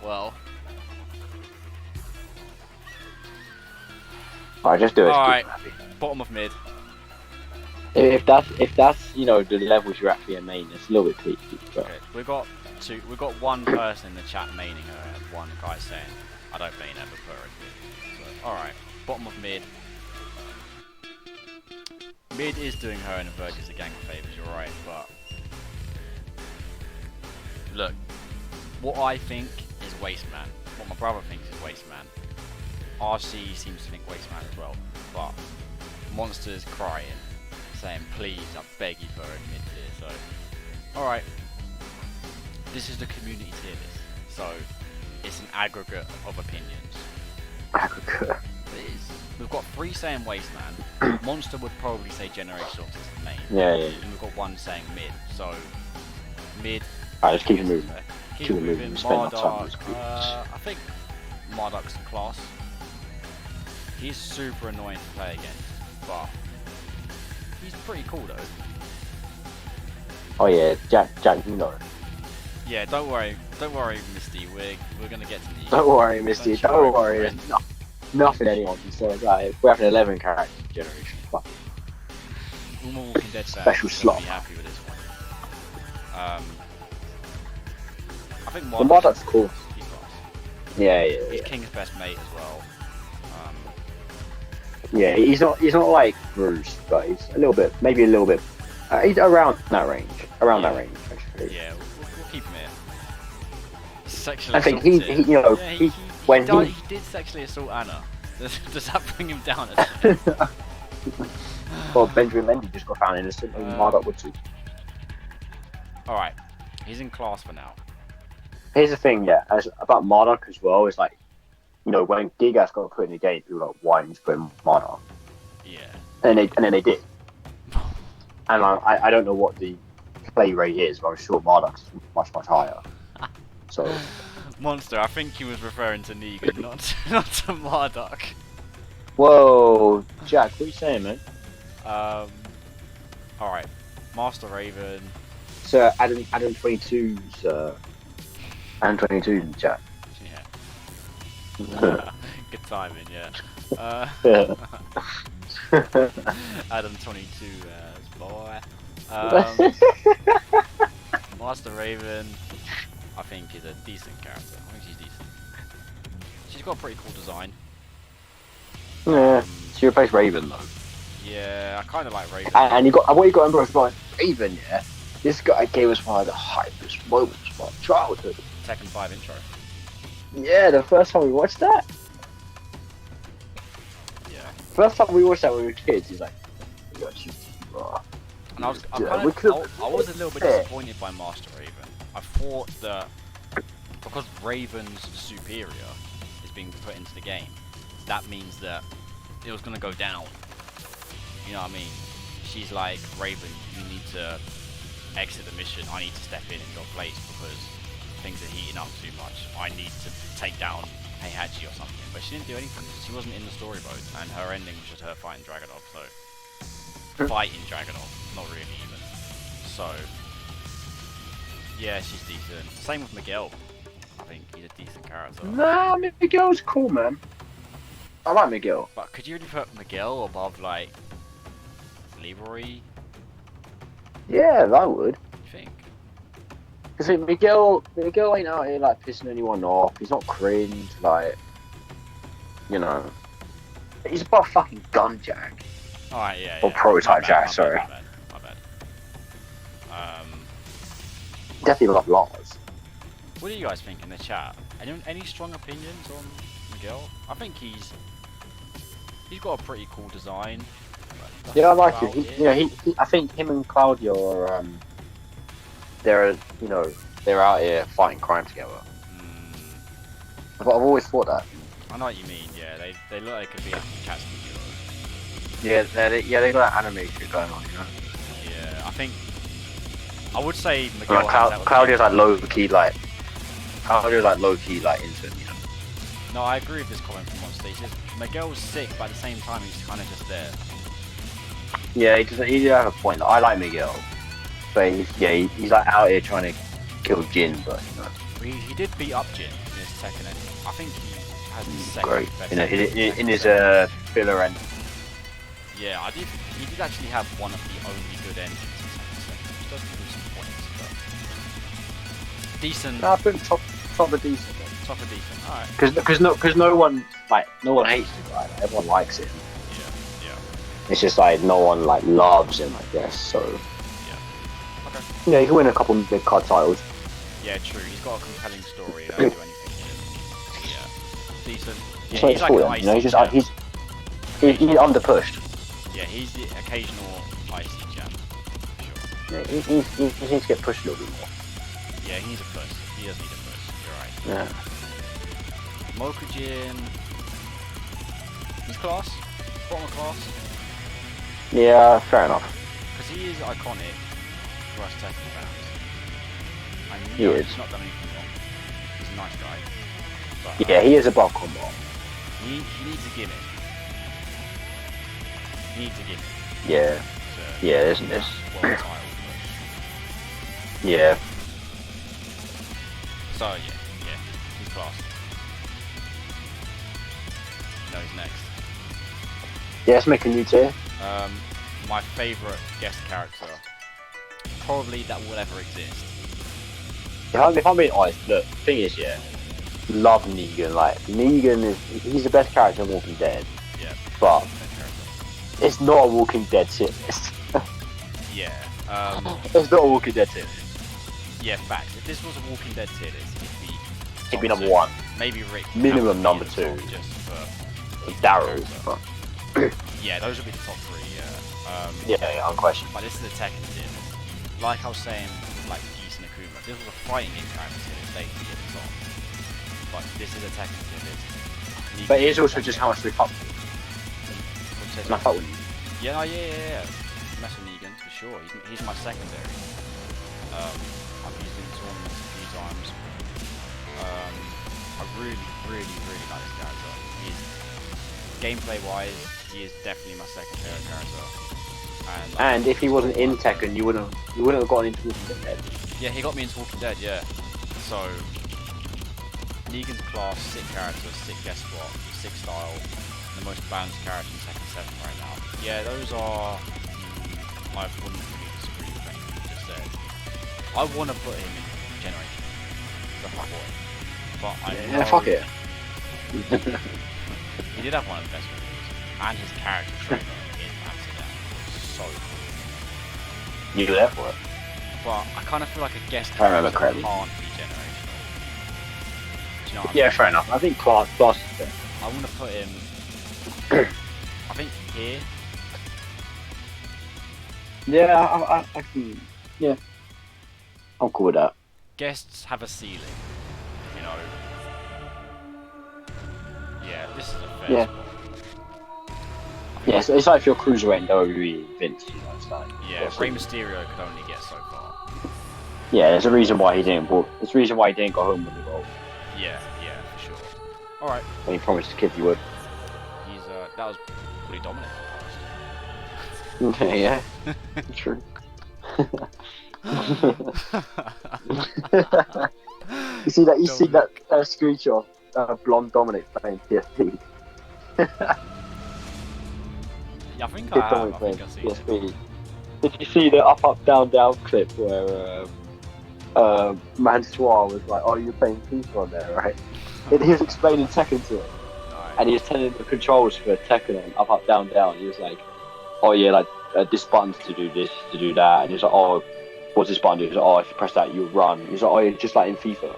Well. Alright, just do it. Alright, bottom of mid. If that's you know the levels you're actually a main, it's a little bit tweaky. But... Okay, we got one person in the chat maining her and one guy saying I don't main her but put her in mid. So alright, bottom of mid. Mid is doing her and Virgis a gang of favours, you're right, but look, what I think is Wasteman, what my brother thinks is Wasteman. RC seems to think Wasteman as well, but Monster's crying, saying please, I beg you for her in mid tier, so alright. This is the community tier list, so it's an aggregate of opinions. Aggregate. It is. We've got 3 saying Wasteman. Monster would probably say Generation Source is the main. Yeah. And we've got 1 saying mid. So mid. Alright, let's keep it moving. Keep it moving. Marduk. I I think Marduk's class. He's super annoying to play against, but he's pretty cool though. Oh yeah, Jack, you know. Yeah, don't worry, Misty. We're gonna get to you. Don't worry, Misty. Don't worry. No. Nothing anyone can say about it. We're having 11 character generation. Fuck. Uma Walking Dead fans Special slot. be happy with this one. I think The Marduk's cool. He's class. Yeah. He's King's best mate as well. Yeah, he's not like Bruce, but he's maybe a little bit. He's around that range. Actually. Yeah, we'll keep him here. Sexually I think he did sexually assault Anna. Does that bring him down? Well, Benjamin Mendy just got found innocent, and Marduk would too. Alright, he's in class for now. Here's the thing, about Marduk as well, is like, you know, when Gigas got put in the game, people were like, why didn't you put in Marduk? Yeah. And then they did. And I don't know what the play rate is, but I'm sure Marduk's much higher. So Monster, I think he was referring to Negan, not to Marduk. Whoa, Jack, what are you saying, man? Alright. Master Raven. Sir, Adam 22's Adam 22 in the chat. Yeah. Good timing, yeah. Adam 22 boy. Master Raven, I think is a decent character. I think she's decent. She's got a pretty cool design. Yeah, she replaced Raven though. Yeah, I kind of like Raven. And what you got in Bros like Raven, yeah. This guy gave us one of the hypest moments of our childhood. Tekken 5 intro. Yeah, the first time we watched that. Yeah. First time we watched that when we were kids, he's like, "You're cheating, bro." And I was a little bit disappointed by Master Raven. I thought that because Raven's superior is being put into the game, that means that it was gonna go down. You know what I mean? She's like, Raven, you need to exit the mission. I need to step in your place because things are heating up too much. I need to take down Heihachi or something. But she didn't do anything. She wasn't in the story mode, and her ending was just her fighting Dragonov. So fighting Dragonov, not really even. So yeah, she's decent. Same with Miguel. I think he's a decent character. Nah, Miguel's cool, man. I like Miguel. But could you really put Miguel above like Leroy? Yeah, I would. You think? Because Miguel ain't out here like pissing anyone off. He's not cringe, like, you know. He's above fucking Gunjack. Alright, yeah. Or Prototype Jack, sorry. My bad. Definitely above Lars. What do you guys think in the chat? Any strong opinions on Miguel? I think he's got a pretty cool design. Yeah, I like him. I think him and Claudia are, they're out here fighting crime together. But I've always thought that. I know what you mean. Yeah, they look like it could be a cat studio. Yeah, they got that anime shit going on, you know. Yeah, I think I would say Miguel. Like, Claudio's like low key, like into him, you know. No, I agree with this comment from Monster. He says Miguel's sick, but at the same time he's kind of just there. Yeah, he does have a point. Like, I like Miguel, but he's like out here trying to kill Jin, but you know. He did beat up Jin in his Tekken ending. I think he has the second Great. best. In his filler end. Yeah, he did actually have one of the only good endings in Tekken 7, which does give him some points, but decent. No, I put him top of decent. Top of decent. All right. Because no one hates the guy. Like, everyone likes him. Yeah. It's just like no one like loves him, I guess. So Yeah. Okay. yeah, he can win a couple of big card titles. Yeah, true. He's got a compelling story. He don't do anything. Yeah. Decent. Yeah, So he's like an you know, icy he's under pushed. Yeah, he's the occasional icy jam. For sure. Yeah, he needs to get pushed a little bit more. Yeah, he needs a push. He does need a push. You're right. Yeah. Mokujin. He's class. Bottom of class. Yeah, fair enough. Because he is iconic for us Tekken fans. I He know is. he's not done anything wrong. He's a nice guy. But, Yeah, he is above combat. he needs a gimmick. He needs a gimmick. Yeah. Yeah, isn't this? World title push. Yeah. So yeah, he's class. No, he's next. Yeah, let's make a new tier. My favourite guest character, probably that will ever exist. If I'm being honest, look, thing is, yeah, love Negan. Like, he's the best character in Walking Dead. Yeah. But Best character. it's not a Walking Dead tier list. Yeah. It's not a Walking Dead tier list. Yeah, facts. If this was a Walking Dead tier list, He'd be top number two. one. Maybe Rick. Minimum would number be at the two. top Just for Daryl. character. But Yeah, those would be the top three. yeah, unquestioned. But this is a Tekken tier list. Like I was saying, with like Geese and Akuma, if this was a fighting game character tier list, they'd be at the top. But this is a Tekken tier list. But it is also just how much we fuck with. Which says- And I fuck with you. Yeah. Mess with Negan for sure. He's my secondary. I've used him in tournaments a few times. I really like this character. Gameplay wise, he is definitely my second favorite character. And if he wasn't in Tekken, you wouldn't have gotten into Walking Dead. Yeah, he got me into Walking Dead. Yeah. So Negan's class, sick character, sick guest spot, sick style, the most balanced character in Tekken 7 right now. Yeah, those are. I wouldn't really disagree with anything you just said. I want to put him in Generation. That's my boy. But I know Yeah, fuck it. he did have one of the best movies, and his character trailer in Amsterdam was so cool. You were there for it. But I kind of feel like a guest I remember character correctly. can't be generational. Do you know what I mean? Yeah, fair enough. I think class is there. I want to put him. I think here. Yeah, I can. Yeah, I'm cool with that. Guests have a ceiling, you know. Yeah, this is a fair Yeah. spot. Yeah, it's like if you're cruiserweight in WWE, Vince. You know, it's like. Yeah, what's Rey it? Mysterio could only get so far. Yeah, there's a reason why he didn't. There's a reason why he didn't go home with the goal. Yeah, for sure. All right, When he promised his kid he would. he's that was pretty dominant. Okay, yeah, true. You see that? You see that screenshot? Blonde Dominic playing PSP. Yeah, I think Kid I have. Dominic I playing think I've seen it. PSP. Did you see the up down clip where Mansoir was like, "Oh, you're playing FIFA on there, right?" And he was explaining Tekken to him, and he was telling him the controls for Tekken on up down. He was like, "Oh yeah, like this button's to do this, to do that," and he was like, "Oh, what's this button do?" He was like, "Oh, if you press that, you run." He was like, "Oh, yeah, just like in FIFA."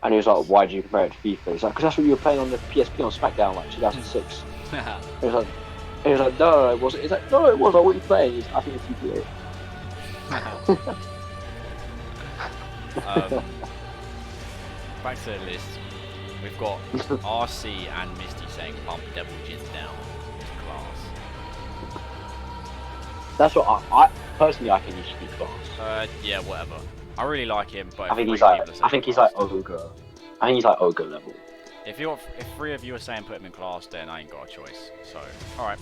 And he was like, "Why do you compare it to FIFA?" He's like, "Because that's what you were playing on the PSP on SmackDown, like 2006." He was like, "No, it wasn't." He's like, "No, it was. Like, what are you playing?" He's like, "I think it's FIFA 8." Back to the list. We've got RC and Misty saying pump Devil Jins down. It's class. That's what I personally I think he should be class. Yeah, whatever. I really like him, but I think he's ogre. like ogre. I think he's like ogre level. If 3 of you are saying put him in class, then I ain't got a choice. So, all right.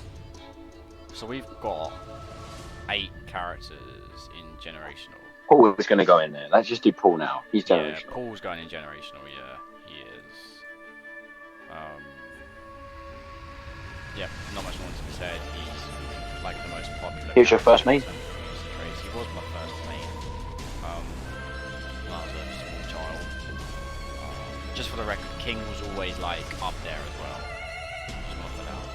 So we've got 8 characters in generational. Paul is going to go in there. Let's just do Paul now. He's generational. Yeah, Paul's going in generational. Yeah, he is. Yeah, not much more to be said. He's like the most popular. He was your first main? He was my first main. When I was a small child. Just for the record, King was always like up there as well. Just want to put that out.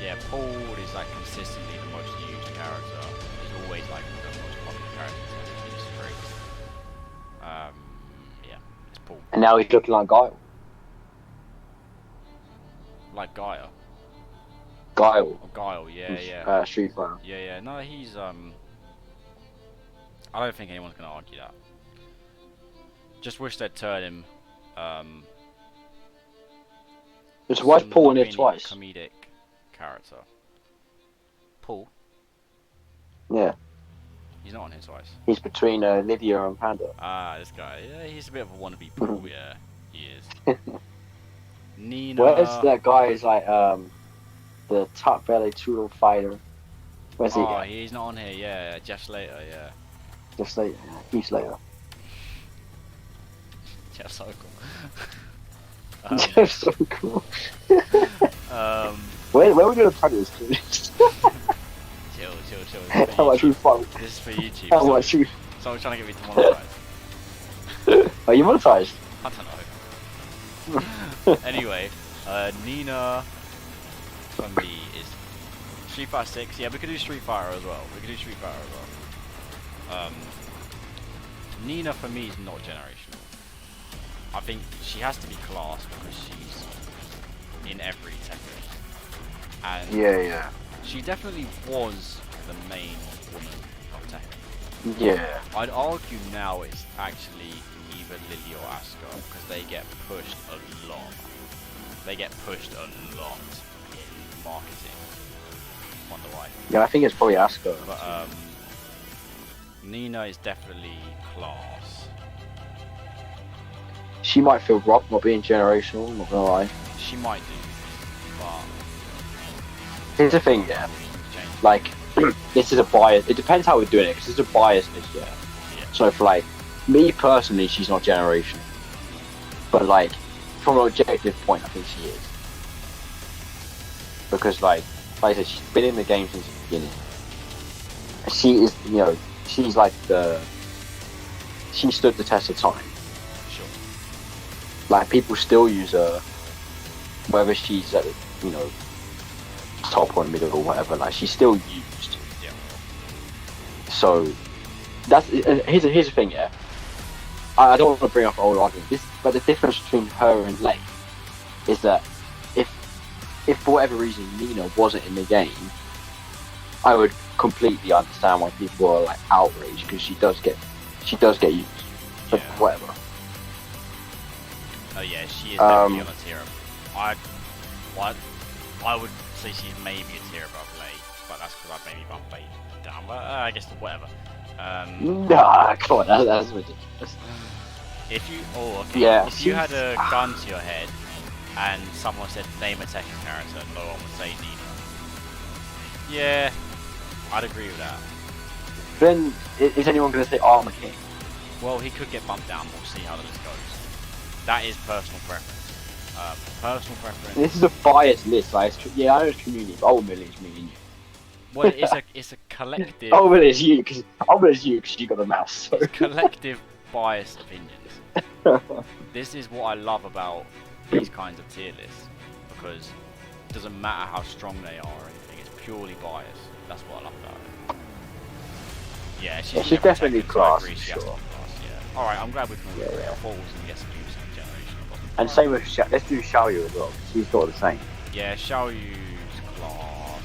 Yeah, Paul is like consistently the most used character. He's always like the most popular character in his streaks. Yeah, it's Paul. And now he's looking like Guile. Like Gaia. Guile. Oh, Guile, yeah. Street Fighter. Yeah. No, he's I don't think anyone's gonna argue that. Just wish they'd turn him. So why's Paul in it twice? Comedic character. Paul. Yeah. He's not on here twice. He's between Lydia and Panda. Ah, this guy. Yeah, he's a bit of a wannabe Paul. Yeah, he is. Nina. Where's that guy? Is like the top belly Toodle fighter. Where's he? Oh, he's not on here. Yeah, Jeff Slater. Yeah. Jeff Slater. Heath Slater. Jeff's so cool. Jeff's so cool. Where are we gonna plug this to? Chill. How much we fun? This is for YouTube. How much we? Someone's trying to get me to monetize. Are you monetized? I don't know. Anyway, Nina for me is Street Fighter 6. Yeah, we could do Street Fighter as well. Nina for me is not generational. I think she has to be class because she's in every Tekken. And Yeah. she definitely was the main woman of Tekken. Yeah. I'd argue now it's actually either Lily or Asuka because they get pushed a lot. They get pushed a lot in marketing. Wonder why. Yeah, I think it's probably Asuka. But Nina is definitely class. She might feel robbed not being generational, not gonna lie. She might do, but Here's the thing, yeah. Like, this is a bias. It depends how we're doing it, because it's a bias list, yeah. So for like me personally, she's not generational. But like, from an objective point, I think she is. Because like I said, she's been in the game since the beginning. She is, she's like she stood the test of time. Sure. Like, people still use her, whether she's at, top or middle or whatever, like, she's still used. Yeah. So, here's the thing, yeah. I don't want to bring up old arguments, but the difference between her and Lei is that if for whatever reason Nina wasn't in the game, I would completely understand why people are like outraged, because she does get used. But Yeah. whatever. Oh yeah, she is definitely on a tier. I would say she's maybe a tier above Lei, but that's because I've maybe bumped Lei down. But I guess whatever. Nah, come on, that's ridiculous. If you Yeah, if you had a gun to your head and someone said name a Tekken character, no one would say Nina. Yeah, I'd agree with that. Then is anyone going to say Armor King? Well, he could get bumped down. We'll see how the list goes. That is personal preference. Personal preference. This is a biased list, like, I know it's community, but ultimately it's me and you. Well, it's a collective. Ultimately it's you, because you got the mouse. So. It's collective biased opinions. This is what I love about these kinds of tier lists, because it doesn't matter how strong they are or anything. It's purely biased. That's what I love about it. Yeah, she's definitely Tekken, class, so I agree, she for has to sure. be class, yeah. Alright, I'm glad we can agree. Yeah. I thought we was going to get some use in generation. And same with let's do Xiaoyu as well, because he's got the same. Yeah, Xiaoyu's class.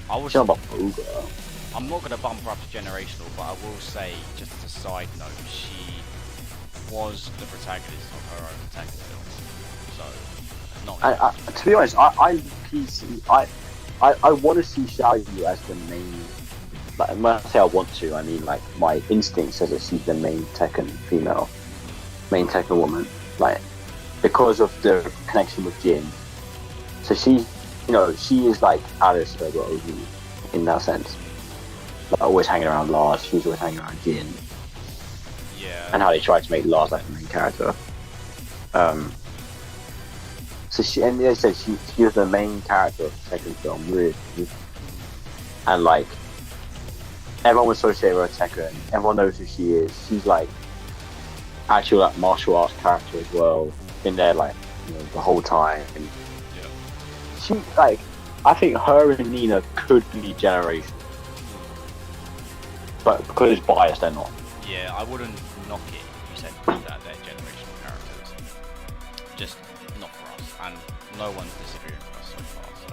I She's not about Ogre. I'm not going to bump her up to generational, but I will say, just as a side note, she was the protagonist of her own Tekken film. So, not. To be honest, I want to see Xiaoyu as the main. Like, when I say I want to, I mean like my instinct says that she's the main Tekken female, main Tekken woman. Like because of the connection with Jin. So she is like Alice over OG in that sense. Like, always hanging around Lars, she's always hanging around Jin. Yeah. And how they tried to make Lars like the main character. So she, and they said she was the main character of the second film, really. And like, everyone was associated with her Tekken, everyone knows who she is. She's like, actual like martial arts character as well. Been there like, the whole time. And she, like, I think her and Nina could be generational. But because it's biased, they're not. Yeah, I wouldn't knock it if you said that they're generational characters. Just not for us, and no one's disagreeing with us so far, so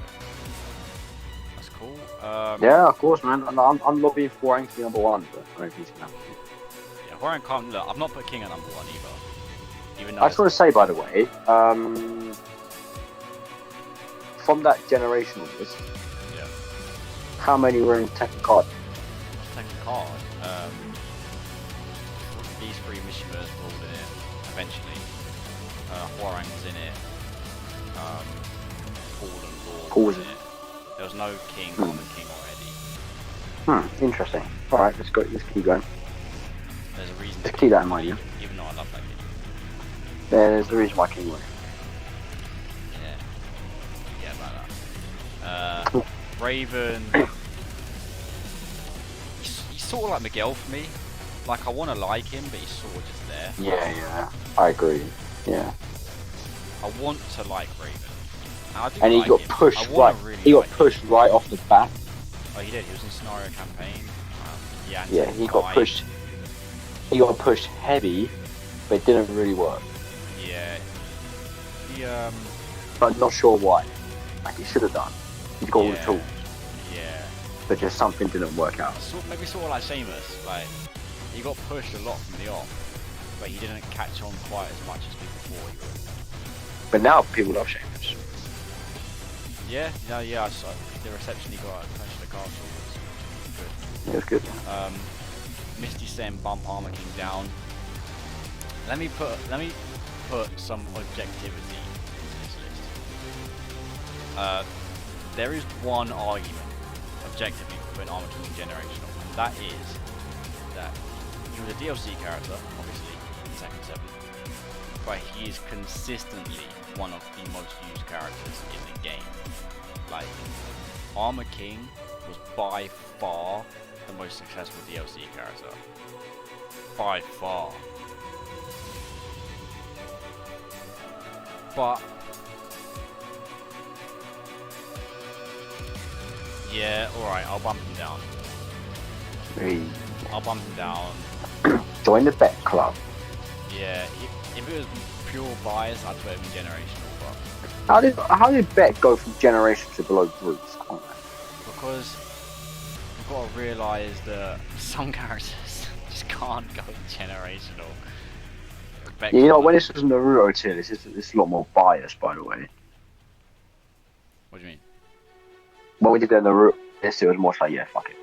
that's cool. Yeah, of course, man. I'm lobbying for Huang to be number one, but I don't think he's gonna happen. Yeah, Huang can't. Look, I've not put King at number one either. Even though I just want to say, by the way, from that generational list, yeah, how many were in Tekken Card? Tekken card. These three Mishimas were all in it eventually. Huarang was in it. Paul was in it. There was no King, Common King already. Interesting. Alright, let's keep going. There's a reason. Let's keep that in mind, yeah? Even though I love that game. There's a reason why King won. Yeah, about that. Raven. He's sort of like Miguel for me. Like, I want to like him, but he's sort of just there. Yeah, I agree. Yeah. I want to like Raven. And he got pushed right. He got pushed right off the bat. Oh, he did. He was in Scenario Campaign. Yeah, he got pushed. He got pushed heavy, but it didn't really work. Yeah. But not sure why. Like he should have done. He's got all the tools. Yeah. But just something didn't work out. Maybe sort of like Sheamus. Like he got pushed a lot from the off, but he didn't catch on quite as much as people thought he would. But now people love Sheamus. Yeah. I saw the reception he got at Clash of the Castle was good. Yeah, it was good. Misty Sen bump Armor King down. Let me put some objectivity into this list. There is one argument objectively for putting Armor King in generational, and that is that he was a DLC character, obviously, in Tekken 7, but he is consistently one of the most used characters in the game. Like, Armor King was by far the most successful DLC character. By far. But yeah, alright, I'll bump him down. Hey. I'll bump him down. Join the bet club. Yeah, if it was pure bias, I'd put him in generational, but How did Bet go from generation to below Bruce? because you've got to realise that some characters just can't go generational. Yeah, when this was Naruto tier, this is a lot more biased, by the way. What do you mean? When we did the Naruto, this it was more like, yeah, fuck it.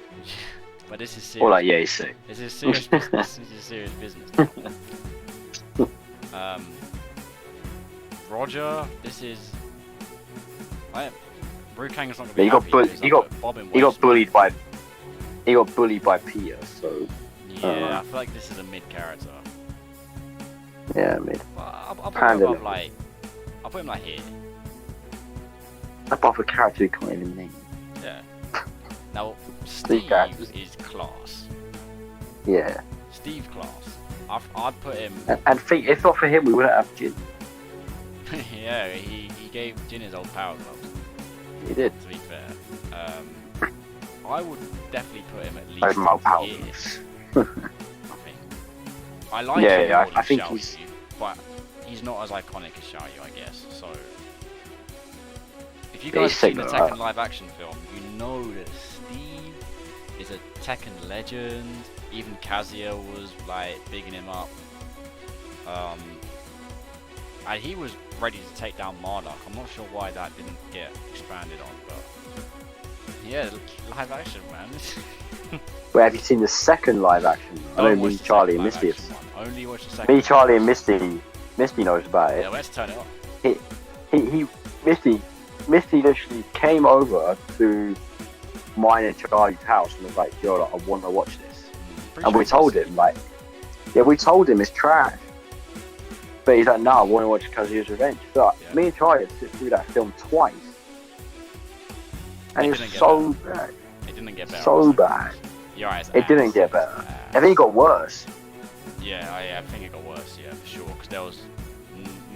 But this is serious. Or like, yeah, he's sick. This is serious business. This is serious business. Roger, this is. Rukang's not gonna be happy. He got bullied by Pia, so. Yeah, I feel like this is a mid character. Yeah, mid. I'll put him above like. I'll put him like here. Above a character you can't even name. Yeah. Now, Steve is class. Yeah. Steve class. I'd put him. And think, if not for him, we wouldn't have Jin. Yeah, he gave Jin his old power gloves. He did. To be fair, I would definitely put him at least. Over my power here, gloves. I think. I like him more I than think Xiaoyu, he's. but he's not as iconic as Xiaoyu, I guess. So, if you guys have seen the Tekken live action film, you know that Steve is a Tekken legend. Even Kazuya was like bigging him up. And he was ready to take down Marduk. I'm not sure why that didn't get expanded on, but yeah, live action, man. Wait, have you seen the second live action? I know me, Charlie, and Misty. Only watch the second. Me, Charlie, and Misty knows about it. Yeah, let's turn it off. Misty literally came over to mine and Charlie's house and was like, "Yo, like, I want to watch this." And we told him, like, we told him it's trash. But he's like, "No, I want to watch Kazuya's Revenge." So like, me and Charlie had sit through that film twice, and it was so bad. It didn't get better. So bad. It didn't get better. I think it got worse. Yeah, I think it got worse. Yeah, for sure. Because there was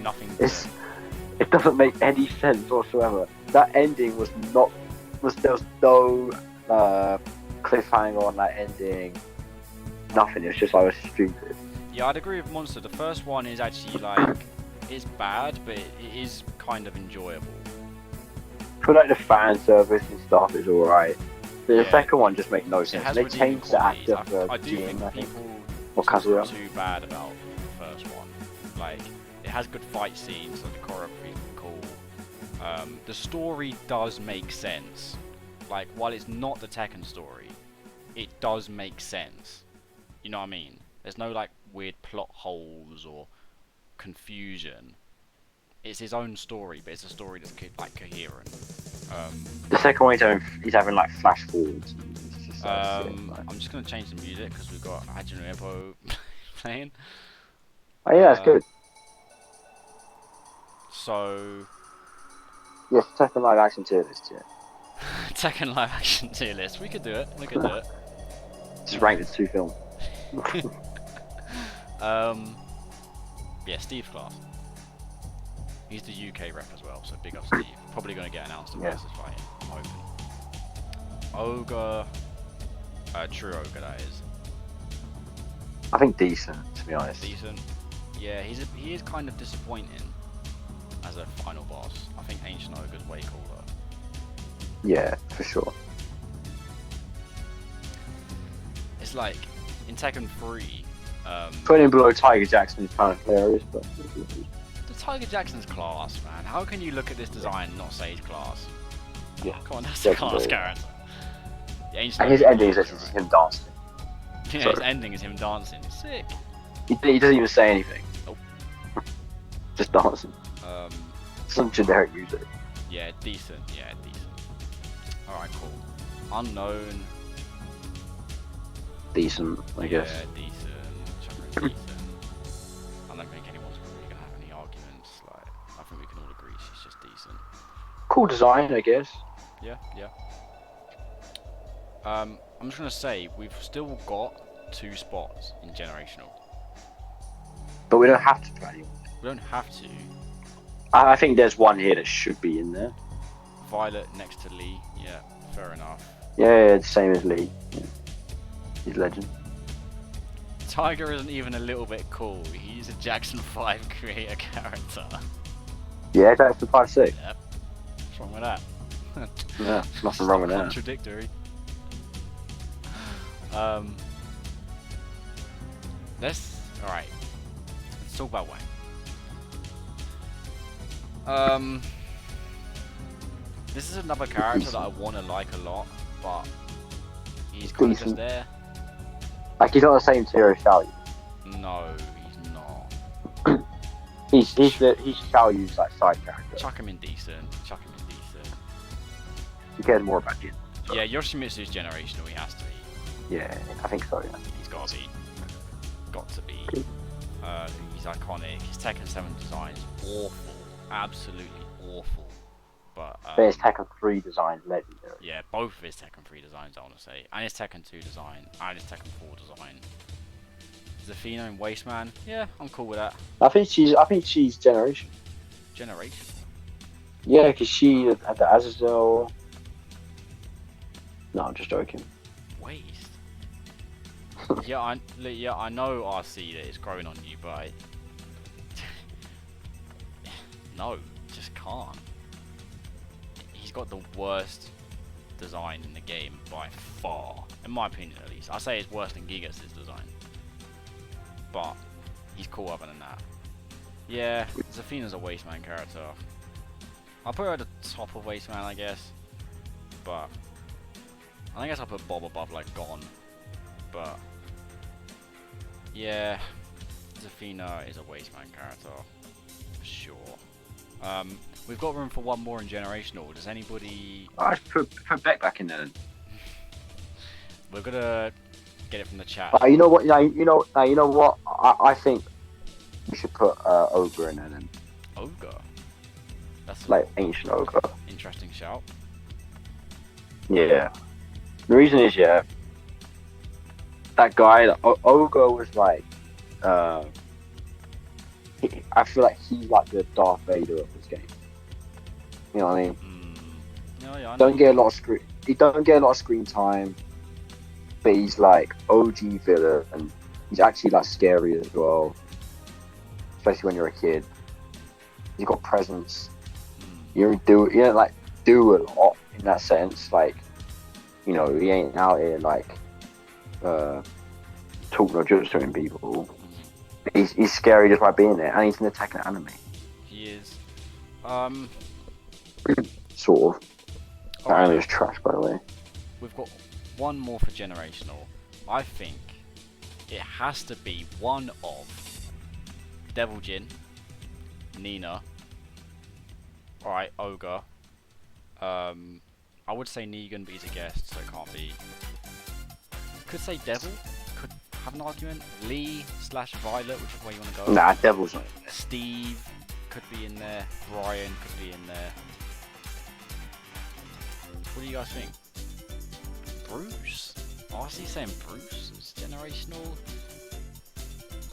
nothing. It doesn't make any sense whatsoever. That ending was not. There was no cliffhanger on that ending. Nothing. It was just like stupid. Yeah, I'd agree with Monster. The first one is actually like it's bad, but it is kind of enjoyable. For like the fan service and stuff is alright. The second one just makes no sense. They changed the actor for I do Jin, think people Kazuya. too bad about the first one. Like, it has good fight scenes, so the choreography is cool. The story does make sense. Like, while it's not the Tekken story, it does make sense. You know what I mean? There's no like weird plot holes or confusion. It's his own story, but it's a story that's like coherent. The second one he's having like flash forwards. I'm just gonna change the music because we've got Hajime Ippo playing. Oh yeah, that's good. So yes, Tekken live action tier list, yeah. Tekken live action tier list. We could do it. We could do it. Just rank the two films. Yeah, Steve's class. He's the UK rep as well, so big up Steve. Probably going to get announced in versus fight, I'm hoping. Ogre, true Ogre that is. I think decent, to be honest. Decent. Yeah, he is kind of disappointing as a final boss. I think Ancient Ogre's way cooler. Yeah, for sure. It's like in Tekken 3. Putting him below Tiger Jackson is kind of hilarious, but the Tiger Jackson's class, man. How can you look at this design and not say he's class? yeah. Come on, that's a class character. And his ending is just him dancing. Yeah, so, his ending is him dancing. Sick. He doesn't even say anything. Nope. Just dancing. Some generic music. Yeah, decent. Yeah, decent. Alright, cool. Unknown. Decent, I guess. Yeah, decent. Decent. I don't think anyone's really gonna have any arguments. Like, I think we can all agree she's just decent. Cool design, I guess. Yeah, yeah. I'm just gonna say we've still got 2 spots in generational. But we don't have to try anyone. We don't have to. I think there's one here that should be in there. Violet next to Lee. Yeah, fair enough. Yeah, the same as Lee. Yeah. He's legend. Tiger isn't even a little bit cool. He's a Jackson 5 creator character. Yeah, that's the 5-6. Yep. What's wrong with that? Yeah, nothing wrong with that. Contradictory. Alright. Let's talk about Wang. This is another character that I want to like a lot, but he's kind of just there. Like, he's not the same tier as Xiao Yu. No, he's not. He's Xiao Yu's like side character. Chuck him in decent. Chuck him in decent. He cares more about Jin. So. Yeah, Yoshimitsu's generational. He has to be. Yeah, I think so. Yeah. He's got to be. Got to be. He's iconic. His Tekken 7 design is awful. Absolutely awful. But his Tekken 3 design is legendary. Yeah, both of his Tekken 3 designs, I want to say, and his Tekken 2 design, and his Tekken 4 design. Zafina and Wasteman, yeah, I'm cool with that. I think she's generation. Generation. Yeah, because she had the Azazel. No, I'm just joking. Waste. yeah, I know RC that it's growing on you, but no, just can't. He's got the worst design in the game by far, in my opinion at least. I say it's worse than Gigas' design, but he's cool other than that. Yeah, Zafina's a Wasteman character. I'll put her at the top of Wasteman, I guess, but I guess I'll put Bob above like Gon, but yeah, Zafina is a Wasteman character for sure. We've got room for one more in Generational. Does anybody? I should put Beck back in there then. We're gonna get it from the chat. You know what? You know what? I think we should put Ogre in there then. Ogre. That's like ancient Ogre. Interesting shout. Yeah. The reason is that guy, Ogre was like, I feel like he's like the Darth Vader of this game. You know what I mean? No, yeah, don't get a lot of screen. He don't get a lot of screen time, but he's like OG villain, and he's actually like scary as well, especially when you're a kid. He's got presence. You don't do a lot in that sense. Like, you know, he ain't out here like talking or judging people. He's scary just by being there, and he's an Tekken anime. He is. Sort of. That Right. anime is trash, by the way. We've got one more for Generational. I think it has to be one of Devil Jin, Nina. Alright, Ogre. I would say Negan, but he's a guest, so it can't be. Could say Devil. Could have an argument. Lee / Violet, which is where you want to go. Nah, Devil's not in there. Steve could be in there. Brian could be in there. What do you guys think? Bruce? Honestly, saying Bruce is generational.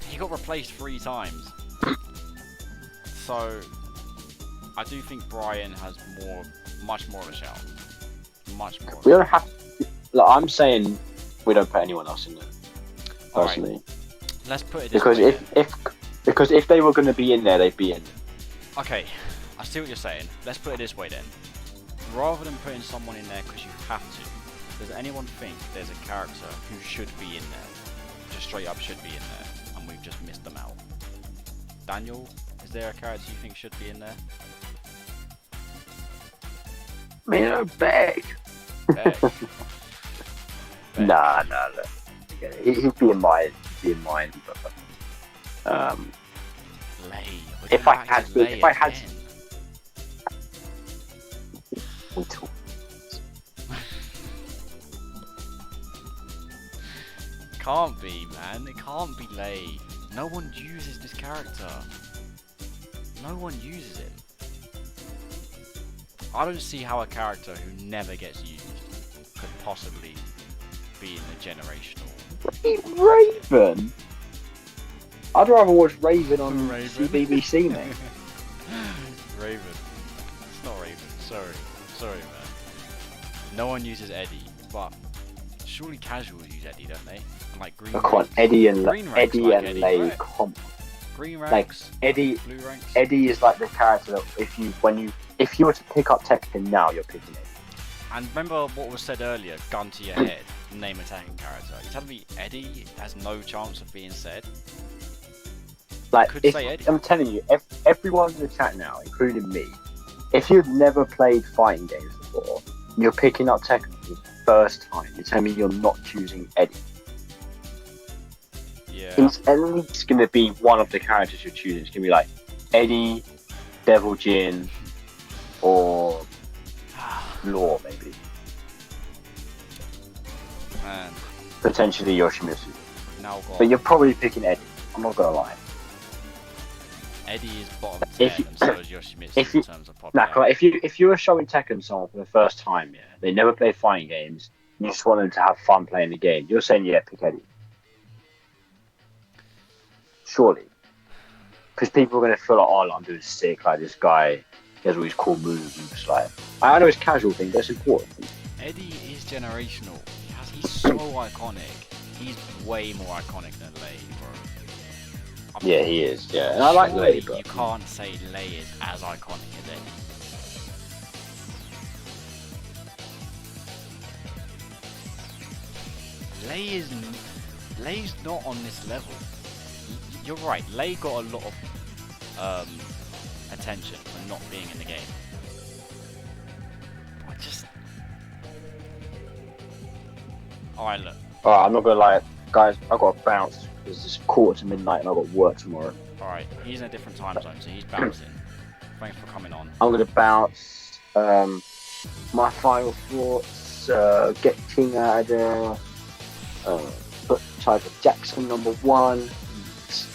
He got replaced 3 times. So I do think Brian has much more of a shout. Much more. We don't have. Look, I'm saying we don't put anyone else in there. Personally, right. Let's put it this because way. because if they were going to be in there, they'd be in. Okay, I see what you're saying. Let's put it this way then. Rather than putting someone in there because you have to, does anyone think there's a character who should be in there? Just straight up should be in there, and we've just missed them out. Daniel, is there a character you think should be in there? Beck. Beck. Nah. He'd be in mine. But Lay. if I had, again. we talk. Can't be, man. It can't be Lay. No one uses this character. No one uses him. I don't see how a character who never gets used could possibly be in the generational. Raven. I'd rather watch Raven on Raven. BBC, mate. Raven. It's not Raven. Sorry, man. No one uses Eddie, but surely casuals use Eddie, don't they? And like Green. Come on, Eddie and Lay, right? come on. Green Like ranks, Eddie, blue ranks. Eddie is like the character that if you were to pick up Tekken now, you're picking it. And remember what was said earlier, gun to your head, name attacking character. You telling me Eddie has no chance of being said? Like, Could say Eddie. I'm telling you, everyone in the chat now, including me, if you've never played fighting games before, and you're picking up Tekken for the first time, you're telling me you're not choosing Eddie. Yeah. He's at least going to be one of the characters you're choosing. It's going to be like Eddie, Devil Jin, or Law, maybe. Man, Potentially Yoshimitsu. now got But you're probably picking Eddie. I'm not going to lie. Eddie is bottom 10 and so is Yoshimitsu in terms of Nah, popularity. if you were showing Tekken someone for the first time, yeah, they never played fighting games, you just want them to have fun playing the game, you're saying, yeah, pick Eddie. Surely. Because people are going to feel like, oh, I'm doing sick, like this guy, he has all these cool moves, like, I know it's casual thing, but it's important. Eddie is generational. He's so iconic. He's way more iconic than Lay, bro. Yeah, he is, yeah. And I like Surely Lay, but you can't say Lay is as iconic as Eddie. Lay's not on this level. You're right. Lay got a lot of attention for not being in the game. I just. Alright, look. Alright, I'm not gonna lie, guys. I got to bounce because it's 1:45 and I got work tomorrow. Alright, he's in a different time zone, so he's bouncing. Thanks for coming on. I'm gonna bounce. My final thoughts: get King out of there. Put Tiger Jackson #1.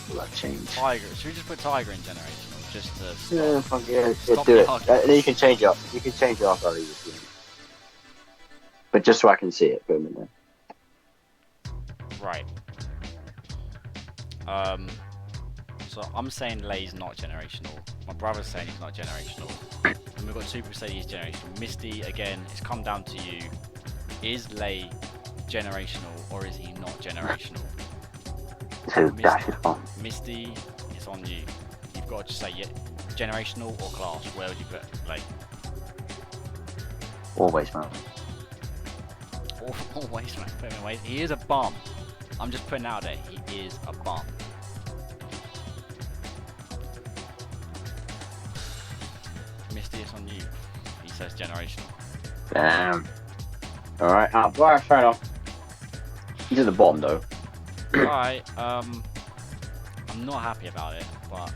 Will that change? Tiger. Should we just put Tiger in generational just to stop? Yeah, fuck yeah, Stop do the it. argument. You can change it up. You can change it after I leave this game. But just so I can see it, put him in there. Right. So I'm saying Lay's not generational. My brother's saying he's not generational. And we've got two people saying he's generational. Misty, again, it's come down to you. Is Lay generational or is he not generational? So dash is fine. Misty, it's on you. You've got to just say, yeah, generational or class. Where would you put Lay? Always, man. Always, man. Put him away. He is a bum. I'm just putting it out there. He is a bum. Misty, it's on you. He says generational. Damn. Alright, alright, fair enough. He's at the bottom though. Alright, I'm not happy about it, but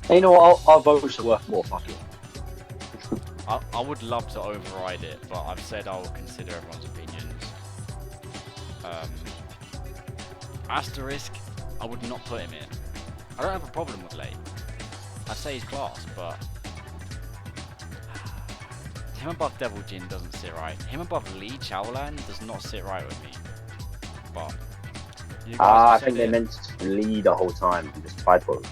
Hey, you know what? Our votes are worth more. Fuck it. I would love to override it, but I've said I'll consider everyone's opinions. Asterisk, I would not put him in. I don't have a problem with Lay. I'd say he's class, but him above Devil Jin doesn't sit right. Him above Lee Chaolan does not sit right with me. But you guys I have think said they it. meant to lead the whole time and just fight for him.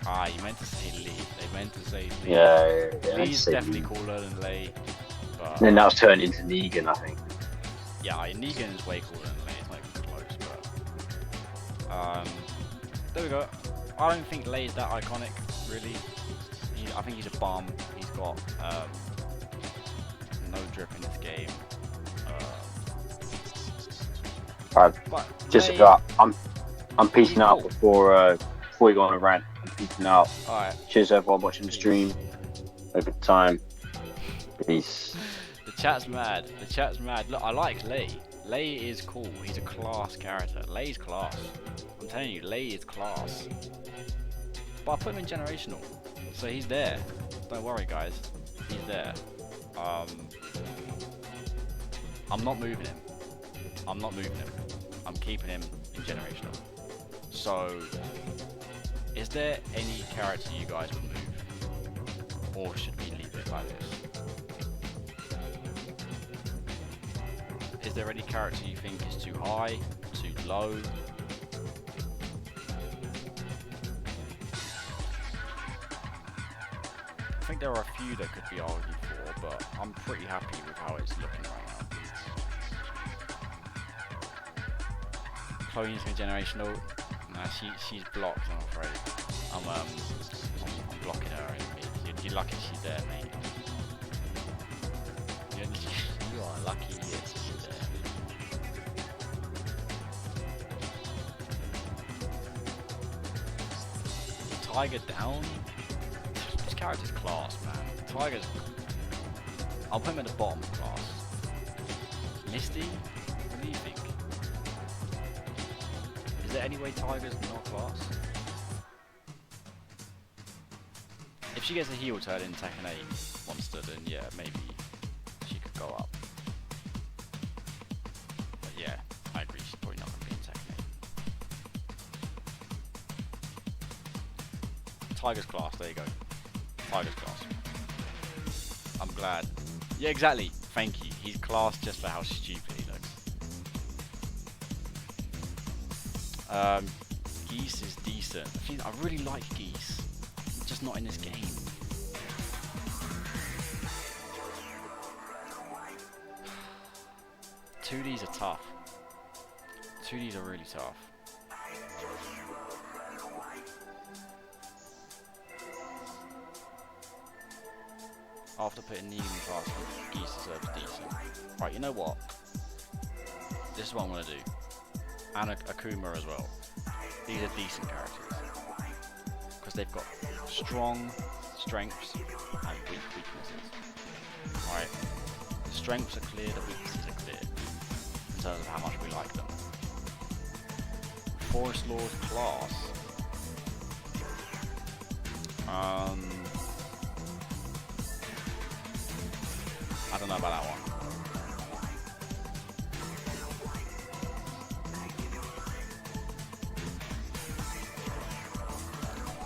Ah, you meant to say Lee. They meant to say Lee. Yeah. Lee's definitely cooler than Lay. But And then that was turned into Negan, I think. yeah, Negan is way cooler than Lay. It's not even close, but there we go. I don't think Lay's that iconic, really. I think he's a bum. He's got no drip in this game. Alright, But just Lay, I'm peacing he's out cool. before you go on a rant. I'm peacing out. Alright. Cheers everyone watching the stream. Have a good time. Peace. The chat's mad. The chat's mad. Look, I like Lay. Lay is cool. He's a class character. Lay's class. I'm telling you, Lay is class. But I put him in generational, so he's there. Don't worry, guys. He's there. I'm not moving him. I'm not moving him. I'm keeping him in generational. So, is there any character you guys would move, or should we leave it like this? Is there any character you think is too high, too low? I think there are a few that could be argued for, but I'm pretty happy with how it's looking right now. Chloe's in generational. Nah, she's blocked, I'm afraid. I'm blocking her in mid. You're lucky she's there, mate. You are lucky she's there. Tiger down? This character's class, man. Tiger's... I'll put him at the bottom of class. Misty? What do you think? Is there any way Tiger's not class? If she gets a heel turn in Tekken 8 monster, then yeah, maybe she could go up. But yeah, I agree, she's probably not going to be in Tekken 8. Tiger's class, there you go. Tiger's class. I'm glad. Yeah, exactly. Thank you. He's class just for how stupid he looks. Geese is decent. I really like Geese. Just not in this game. Two Ds are tough. 2Ds are really tough. After putting Negan in class, Geese deserves decent. Right, you know what? this is what I'm gonna do. And Akuma as well. These are decent characters because they've got strong strengths and weak weaknesses. Right? The strengths are clear, the weaknesses are clear in terms of how much we like them. Forest Lord's class. I don't know about that one.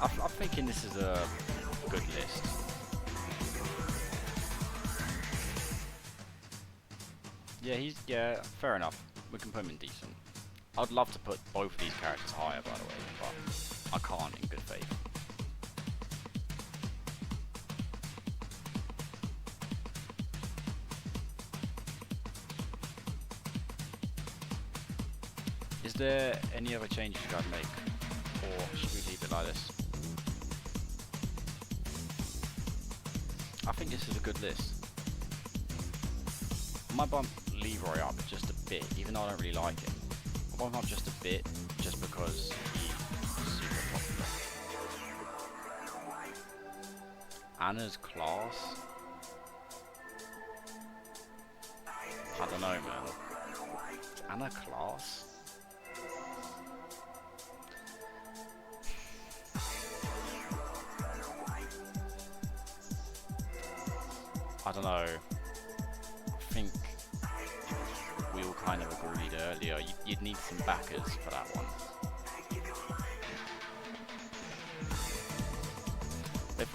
I'm thinking this is a good list. Yeah, fair enough. We can put him in decent. I'd love to put both of these characters higher, by the way, but I can't in good faith. Is there any other changes you guys make, or should we leave it like this? I think this is a good list. I might bump Leroy up just a bit, even though I don't really like him. I'll bump him up just a bit, just because he's super popular. Anna's class? I don't know, man. Is Anna class? I don't know. I think we all kind of agreed earlier you'd need some backers for that one.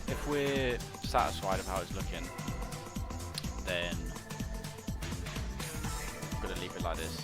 If we're satisfied with how it's looking, then I'm gonna leave it like this.